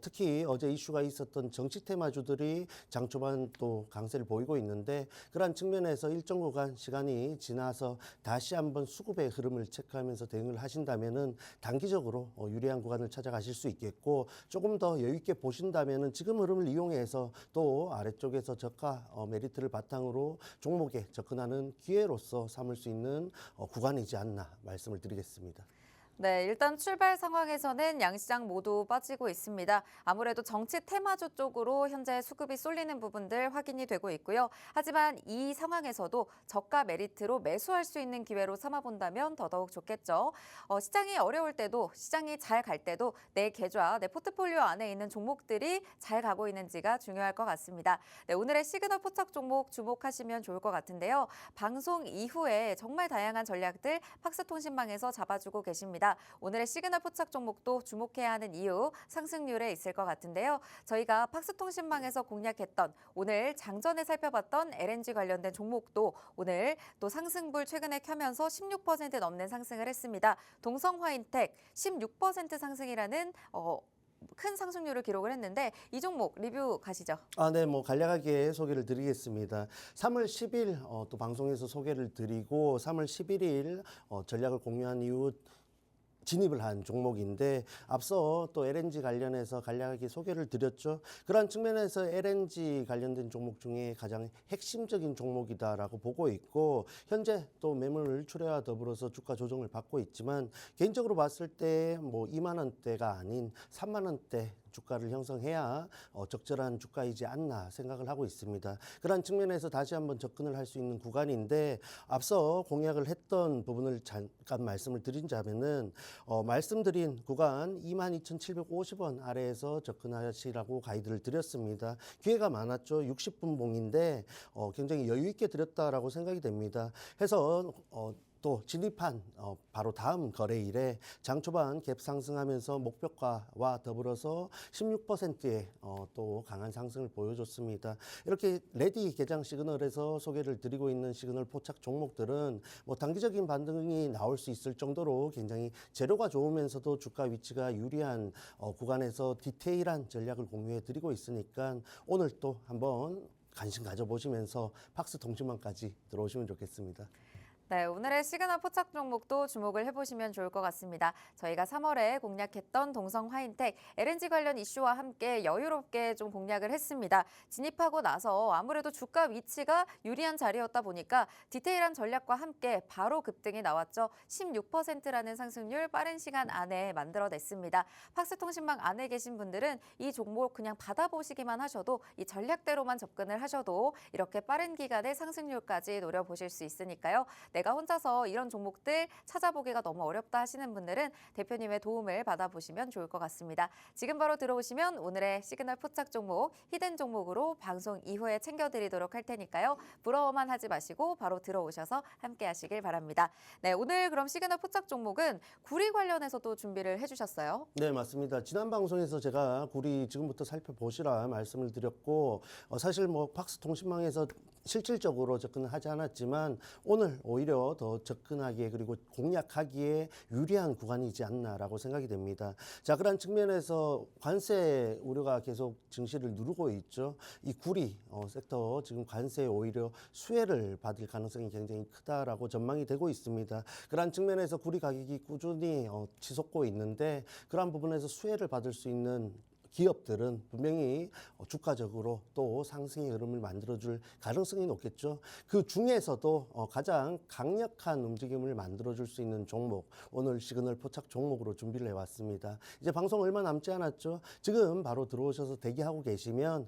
C: 특히 어제 이슈가 있었던 정치 테마주들이 장 초반 또 강세를 보이고 있는데 그러한 측면에서 일정 구간 시간이 지나서 다시 한번 수급의 흐름을 체크하면서 대응을 하신다면은 단기적으로 유리한 구간을 찾아가실 수 있겠고 조금 더 여유 있게 보신다면은 지금 흐름을 이용해서 또 아래쪽에서 저가 메리트를 바탕으로 종목에 접근하는 기회로서 삼을 수 있는 구간이지 않나 말씀을 드리겠습니다.
A: 네, 일단 출발 상황에서는 양시장 모두 빠지고 있습니다. 아무래도 정치 테마주 쪽으로 현재 수급이 쏠리는 부분들 확인이 되고 있고요. 하지만 이 상황에서도 저가 메리트로 매수할 수 있는 기회로 삼아본다면 더더욱 좋겠죠. 시장이 어려울 때도 시장이 잘 갈 때도 내 계좌, 내 포트폴리오 안에 있는 종목들이 잘 가고 있는지가 중요할 것 같습니다. 네, 오늘의 시그널 포착 종목 주목하시면 좋을 것 같은데요. 방송 이후에 정말 다양한 전략들 팍스통신망에서 잡아주고 계십니다. 오늘의 시그널 포착 종목도 주목해야 하는 이유 상승률에 있을 것 같은데요. 저희가 팍스통신망에서 공략했던 오늘 장전에 살펴봤던 LNG 관련된 종목도 오늘 또 상승불 최근에 켜면서 16% 넘는 상승을 했습니다. 동성화인텍 16% 상승이라는 큰 상승률을 기록을 했는데 이 종목 리뷰 가시죠.
C: 네, 뭐 간략하게 소개를 드리겠습니다. 3월 10일 또 방송에서 소개를 드리고 3월 11일 전략을 공유한 이후 진입을 한 종목인데 앞서 또 LNG 관련해서 간략하게 소개를 드렸죠. 그러한 측면에서 LNG 관련된 종목 중에 가장 핵심적인 종목이다라고 보고 있고 현재 또 매물 출회와 더불어서 주가 조정을 받고 있지만 개인적으로 봤을 때 뭐 2만 원대가 아닌 3만 원대 주가를 형성해야 적절한 주가이지 않나 생각을 하고 있습니다. 그런 측면에서 다시 한번 접근을 할 수 있는 구간인데 앞서 공약을 했던 부분을 잠깐 말씀을 드린다면은 말씀드린 구간 22,750원 아래에서 접근하시라고 가이드를 드렸습니다. 기회가 많았죠. 60분 봉인데 굉장히 여유 있게 드렸다라고 생각이 됩니다. 해서 또 진입한 바로 다음 거래일에 장 초반 갭 상승하면서 목표가와 더불어서 16%의 또 강한 상승을 보여줬습니다. 이렇게 레디 개장 시그널에서 소개를 드리고 있는 시그널 포착 종목들은 뭐 단기적인 반등이 나올 수 있을 정도로 굉장히 재료가 좋으면서도 주가 위치가 유리한 구간에서 디테일한 전략을 공유해 드리고 있으니까 오늘 또 한번 관심 가져보시면서 팍스 통신망까지 들어오시면 좋겠습니다.
A: 네, 오늘의 시그널 포착 종목도 주목을 해보시면 좋을 것 같습니다. 저희가 3월에 공략했던 동성 화인텍, LNG 관련 이슈와 함께 여유롭게 좀 공략을 했습니다. 진입하고 나서 아무래도 주가 위치가 유리한 자리였다 보니까 디테일한 전략과 함께 바로 급등이 나왔죠. 16%라는 상승률 빠른 시간 안에 만들어냈습니다. 팍스통신망 안에 계신 분들은 이 종목 그냥 받아보시기만 하셔도 이 전략대로만 접근을 하셔도 이렇게 빠른 기간에 상승률까지 노려보실 수 있으니까요. 내가 혼자서 이런 종목들 찾아보기가 너무 어렵다 하시는 분들은 대표님의 도움을 받아보시면 좋을 것 같습니다. 지금 바로 들어오시면 오늘의 시그널 포착 종목, 히든 종목으로 방송 이후에 챙겨드리도록 할 테니까요. 부러워만 하지 마시고 바로 들어오셔서 함께 하시길 바랍니다. 네, 오늘 그럼 시그널 포착 종목은 구리 관련해서도 준비를 해주셨어요.
C: 네, 맞습니다. 지난 방송에서 제가 구리 지금부터 살펴보시라 말씀을 드렸고 사실 뭐 팍스통신망에서 실질적으로 접근을 하지 않았지만 오늘 오히려 더 접근하기에 그리고 공략하기에 유리한 구간이지 않나라고 생각이 됩니다. 자, 그런 측면에서 관세 우려가 계속 증시를 누르고 있죠. 이 구리 섹터 지금 관세에 오히려 수혜를 받을 가능성이 굉장히 크다라고 전망이 되고 있습니다. 그런 측면에서 구리 가격이 꾸준히 치솟고 있는데 그런 부분에서 수혜를 받을 수 있는 기업들은 분명히 주가적으로 또 상승의 흐름을 만들어줄 가능성이 높겠죠. 그 중에서도 가장 강력한 움직임을 만들어줄 수 있는 종목, 오늘 시그널 포착 종목으로 준비를 해왔습니다. 이제 방송 얼마 남지 않았죠. 지금 바로 들어오셔서 대기하고 계시면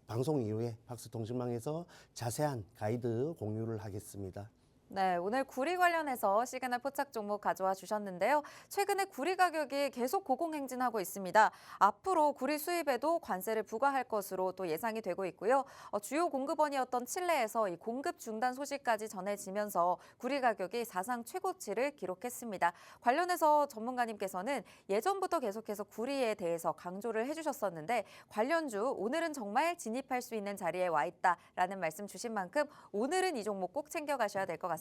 C: 방송 이후에 팍스통신망에서 자세한 가이드 공유를 하겠습니다.
A: 네, 오늘 구리 관련해서 시그널 포착 종목 가져와 주셨는데요. 최근에 구리 가격이 계속 고공행진하고 있습니다. 앞으로 구리 수입에도 관세를 부과할 것으로 또 예상이 되고 있고요. 주요 공급원이었던 칠레에서 이 공급 중단 소식까지 전해지면서 구리 가격이 사상 최고치를 기록했습니다. 관련해서 전문가님께서는 예전부터 계속해서 구리에 대해서 강조를 해주셨었는데 관련주 오늘은 정말 진입할 수 있는 자리에 와 있다라는 말씀 주신 만큼 오늘은 이 종목 꼭 챙겨가셔야 될 것 같습니다.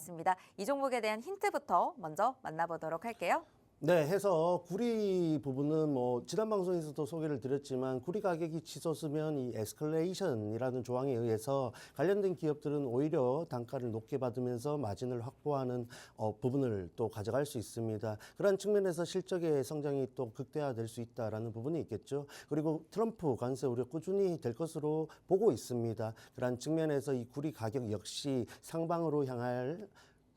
A: 이 종목에 대한 힌트부터 먼저 만나보도록 할게요.
C: 네, 해서 구리 부분은 뭐 지난 방송에서도 소개를 드렸지만 구리 가격이 치솟으면 이 에스컬레이션이라는 조항에 의해서 관련된 기업들은 오히려 단가를 높게 받으면서 마진을 확보하는 부분을 또 가져갈 수 있습니다. 그런 측면에서 실적의 성장이 또 극대화될 수 있다라는 부분이 있겠죠. 그리고 트럼프 관세 우려 꾸준히 될 것으로 보고 있습니다. 그런 측면에서 이 구리 가격 역시 상방으로 향할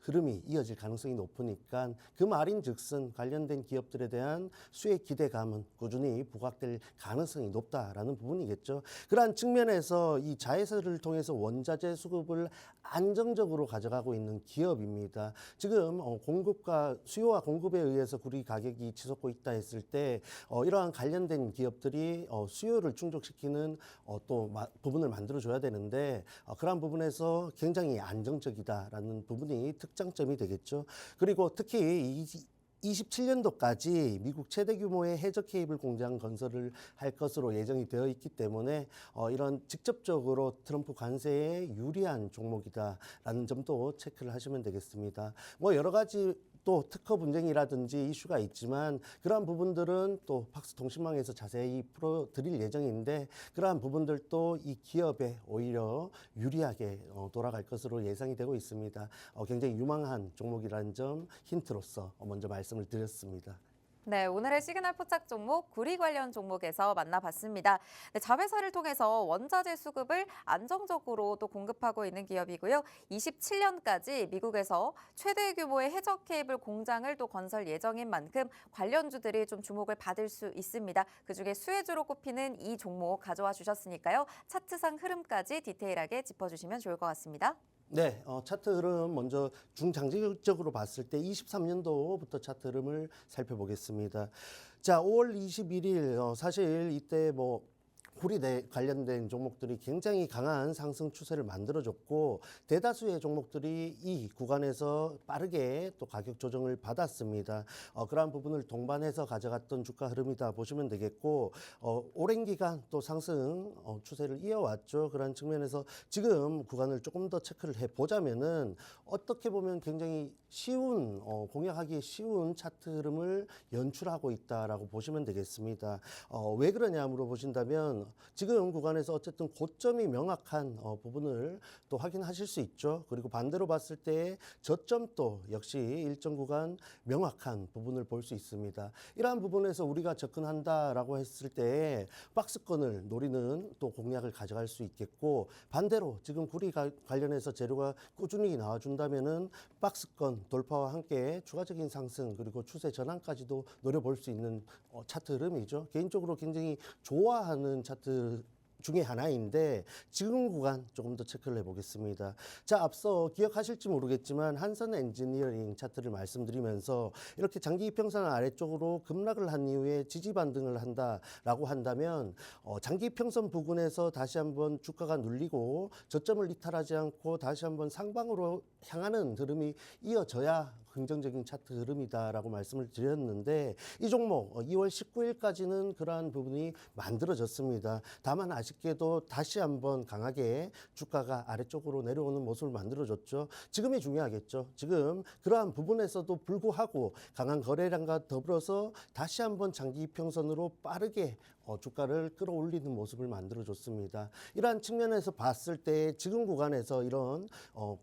C: 흐름이 이어질 가능성이 높으니까 그 말인즉슨 관련된 기업들에 대한 수혜 기대감은 꾸준히 부각될 가능성이 높다라는 부분이겠죠. 그러한 측면에서 이 자회사를 통해서 원자재 수급을 안정적으로 가져가고 있는 기업입니다. 지금 공급과 수요와 공급에 의해서 구리 가격이 치솟고 있다 했을 때 이러한 관련된 기업들이 수요를 충족시키는 또 부분을 만들어줘야 되는데 그러한 부분에서 굉장히 안정적이다라는 부분이 특장점이 되겠죠. 그리고 특히 27년도까지 미국 최대 규모의 해저 케이블 공장 건설을 할 것으로 예정이 되어 있기 때문에 이런 직접적으로 트럼프 관세에 유리한 종목이다라는 점도 체크를 하시면 되겠습니다. 뭐 여러 가지 또 특허 분쟁이라든지 이슈가 있지만 그러한 부분들은 또 팍스통신망에서 자세히 풀어드릴 예정인데 그러한 부분들도 이 기업에 오히려 유리하게 돌아갈 것으로 예상이 되고 있습니다. 굉장히 유망한 종목이라는 점 힌트로서 먼저 말씀을 드렸습니다.
A: 네, 오늘의 시그널 포착 종목 구리 관련 종목에서 만나봤습니다. 네, 자회사를 통해서 원자재 수급을 안정적으로 또 공급하고 있는 기업이고요. 27년까지 미국에서 최대 규모의 해저 케이블 공장을 또 건설 예정인 만큼 관련주들이 좀 주목을 받을 수 있습니다. 그중에 수혜주로 꼽히는 이 종목 가져와 주셨으니까요. 차트상 흐름까지 디테일하게 짚어주시면 좋을 것 같습니다.
C: 네, 차트 흐름 먼저 중장기적으로 봤을 때 23년도부터 차트 흐름을 살펴보겠습니다. 자, 5월 21일 사실 이때 뭐 구리 관련된 종목들이 굉장히 강한 상승 추세를 만들어줬고 대다수의 종목들이 이 구간에서 빠르게 또 가격 조정을 받았습니다. 그러한 부분을 동반해서 가져갔던 주가 흐름이다 보시면 되겠고 오랜 기간 또 상승 추세를 이어왔죠. 그런 측면에서 지금 구간을 조금 더 체크를 해보자면은 어떻게 보면 굉장히 쉬운 공략하기 쉬운 차트 흐름을 연출하고 있다라고 보시면 되겠습니다. 왜 그러냐 물어보신다면 지금 구간에서 어쨌든 고점이 명확한 부분을 또 확인하실 수 있죠. 그리고 반대로 봤을 때 저점도 역시 일정 구간 명확한 부분을 볼 수 있습니다. 이러한 부분에서 우리가 접근한다라고 했을 때 박스권을 노리는 또 공략을 가져갈 수 있겠고, 반대로 지금 구리 관련해서 재료가 꾸준히 나와준다면은 박스권 돌파와 함께 추가적인 상승 그리고 추세 전환까지도 노려볼 수 있는 차트 흐름이죠. 개인적으로 굉장히 좋아하는 차트 중에 하나인데 지금 구간 조금 더 체크를 해보겠습니다. 자, 앞서 기억하실지 모르겠지만 한선 엔지니어링 차트를 말씀드리면서 이렇게 장기 이평선 아래쪽으로 급락을 한 이후에 지지 반등을 한다라고 한다면 장기 이평선 부근에서 다시 한번 주가가 눌리고 저점을 이탈하지 않고 다시 한번 상방으로 향하는 흐름이 이어져야 긍정적인 차트 흐름이다라고 말씀을 드렸는데, 이 종목 2월 19일까지는 그러한 부분이 만들어졌습니다. 다만 아쉽게도 다시 한번 강하게 주가가 아래쪽으로 내려오는 모습을 만들어줬죠. 지금이 중요하겠죠. 지금 그러한 부분에서도 불구하고 강한 거래량과 더불어서 다시 한번 장기 이평선으로 빠르게 주가를 끌어올리는 모습을 만들어줬습니다. 이러한 측면에서 봤을 때 지금 구간에서 이런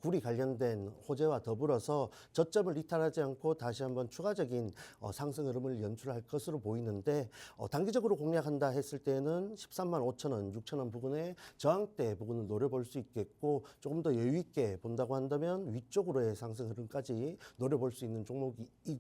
C: 구리 관련된 호재와 더불어서 저점을 이탈하지 않고 다시 한번 추가적인 상승 흐름을 연출할 것으로 보이는데, 단기적으로 공략한다 했을 때는 13만 5천 원, 6천 원 부근의 저항대 부분을 노려볼 수 있겠고, 조금 더 여유 있게 본다고 한다면 위쪽으로의 상승 흐름까지 노려볼 수 있는 종목이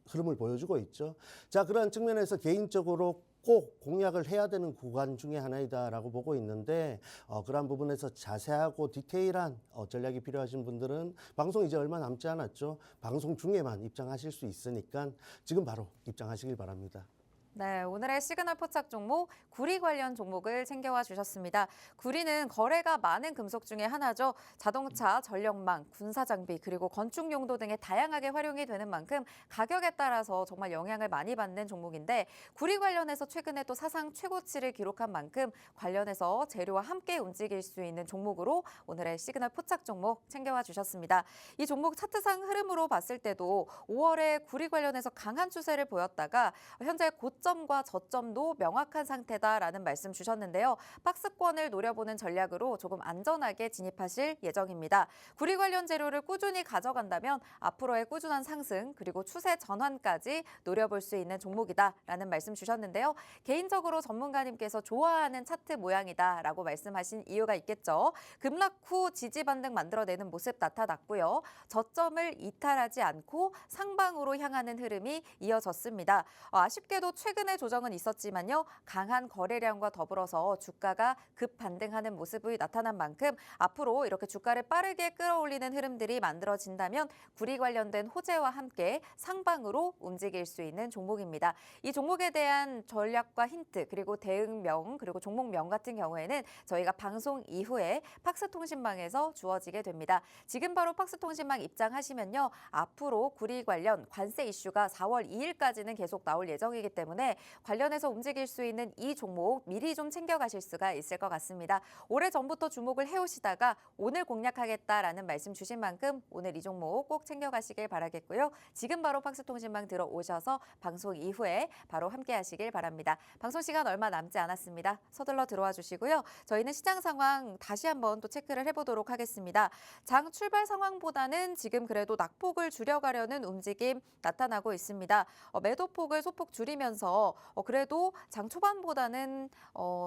C: 흐름을 보여주고 있죠. 자, 그러한 측면에서 개인적으로 꼭 공략을 해야 되는 구간 중에 하나이다라고 보고 있는데, 그러한 부분에서 자세하고 디테일한 전략이 필요하신 분들은 방송 이제 얼마 남지 않았죠. 방송 중에만 입장하실 수 있으니까 지금 바로 입장하시길 바랍니다.
A: 네, 오늘의 시그널 포착 종목 구리 관련 종목을 챙겨와 주셨습니다. 구리는 거래가 많은 금속 중에 하나죠. 자동차, 전력망, 군사장비 그리고 건축 용도 등에 다양하게 활용이 되는 만큼 가격에 따라서 정말 영향을 많이 받는 종목인데, 구리 관련해서 최근에 또 사상 최고치를 기록한 만큼 관련해서 재료와 함께 움직일 수 있는 종목으로 오늘의 시그널 포착 종목 챙겨와 주셨습니다. 이 종목 차트상 흐름으로 봤을 때도 5월에 구리 관련해서 강한 추세를 보였다가 현재 고점과 저점도 명확한 상태다라는 말씀 주셨는데요. 박스권을 노려보는 전략으로 조금 안전하게 진입하실 예정입니다. 구리 관련 재료를 꾸준히 가져간다면 앞으로의 꾸준한 상승 그리고 추세 전환까지 노려볼 수 있는 종목이다라는 말씀 주셨는데요. 개인적으로 전문가님께서 좋아하는 차트 모양이다라고 말씀하신 이유가 있겠죠. 급락 후 지지 반등 만들어내는 모습 나타났고요. 저점을 이탈하지 않고 상방으로 향하는 흐름이 이어졌습니다. 아쉽게도 최근의 조정은 있었지만요. 강한 거래량과 더불어서 주가가 급반등하는 모습이 나타난 만큼 앞으로 이렇게 주가를 빠르게 끌어올리는 흐름들이 만들어진다면 구리 관련된 호재와 함께 상방으로 움직일 수 있는 종목입니다. 이 종목에 대한 전략과 힌트 그리고 대응명 그리고 종목명 같은 경우에는 저희가 방송 이후에 팍스통신망에서 주어지게 됩니다. 지금 바로 팍스통신망 입장하시면요. 앞으로 구리 관련 관세 이슈가 4월 2일까지는 계속 나올 예정이기 때문에 관련해서 움직일 수 있는 이 종목 미리 좀 챙겨가실 수가 있을 것 같습니다. 오래전부터 주목을 해오시다가 오늘 공략하겠다라는 말씀 주신 만큼 오늘 이 종목 꼭 챙겨가시길 바라겠고요. 지금 바로 팍스통신망 들어오셔서 방송 이후에 바로 함께 하시길 바랍니다. 방송 시간 얼마 남지 않았습니다. 서둘러 들어와 주시고요. 저희는 시장 상황 다시 한번 또 체크를 해보도록 하겠습니다. 장 출발 상황보다는 지금 그래도 낙폭을 줄여가려는 움직임 나타나고 있습니다. 매도폭을 소폭 줄이면서 그래도 장 초반보다는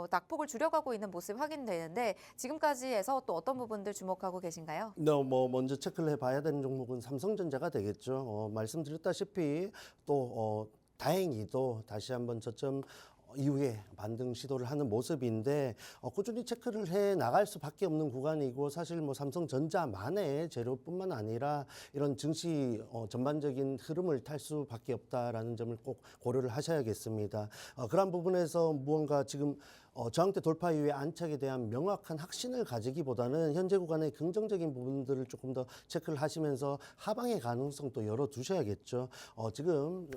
A: 낙폭을 줄여가고 있는 모습 확인되는데, 지금까지 해서 또 어떤 부분들 주목하고 계신가요?
C: 먼저 체크를 해봐야 되는 종목은 삼성전자가 되겠죠. 말씀드렸다시피 또 다행히도 다시 한번 저점 이후에 반등 시도를 하는 모습인데, 꾸준히 체크를 해 나갈 수밖에 없는 구간이고, 사실 뭐 삼성전자만의 재료뿐만 아니라 이런 증시 전반적인 흐름을 탈 수밖에 없다라는 점을 꼭 고려를 하셔야겠습니다. 그런 부분에서 무언가 지금 저항대 돌파 이후에 안착에 대한 명확한 확신을 가지기보다는 현재 구간의 긍정적인 부분들을 조금 더 체크를 하시면서 하방의 가능성도 열어두셔야겠죠. 지금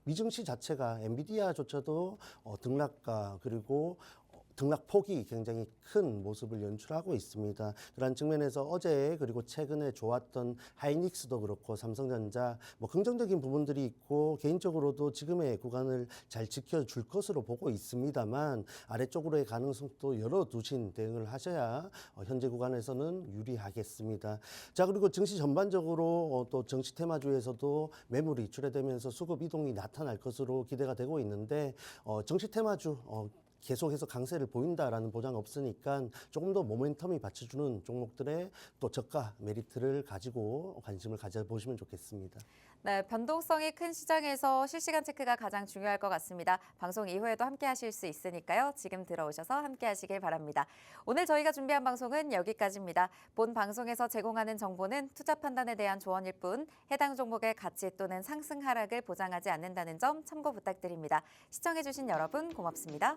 C: 미증시 자체가 엔비디아조차도 등락가 그리고 등락폭이 굉장히 큰 모습을 연출하고 있습니다. 그런 측면에서 어제 그리고 최근에 좋았던 하이닉스도 그렇고 삼성전자 뭐 긍정적인 부분들이 있고 개인적으로도 지금의 구간을 잘 지켜줄 것으로 보고 있습니다만 아래쪽으로의 가능성도 열어두신 대응을 하셔야 현재 구간에서는 유리하겠습니다. 자, 그리고 증시 전반적으로 또 정치 테마주에서도 매물이 출회되면서 수급 이동이 나타날 것으로 기대가 되고 있는데 정치 테마주 계속해서 강세를 보인다라는 보장 없으니까 조금 더 모멘텀이 받쳐주는 종목들의 또 저가 메리트를 가지고 관심을 가져보시면 좋겠습니다.
A: 네, 변동성이 큰 시장에서 실시간 체크가 가장 중요할 것 같습니다. 방송 이후에도 함께 하실 수 있으니까요. 지금 들어오셔서 함께 하시길 바랍니다. 오늘 저희가 준비한 방송은 여기까지입니다. 본 방송에서 제공하는 정보는 투자 판단에 대한 조언일 뿐 해당 종목의 가치 또는 상승 하락을 보장하지 않는다는 점 참고 부탁드립니다. 시청해주신 여러분 고맙습니다.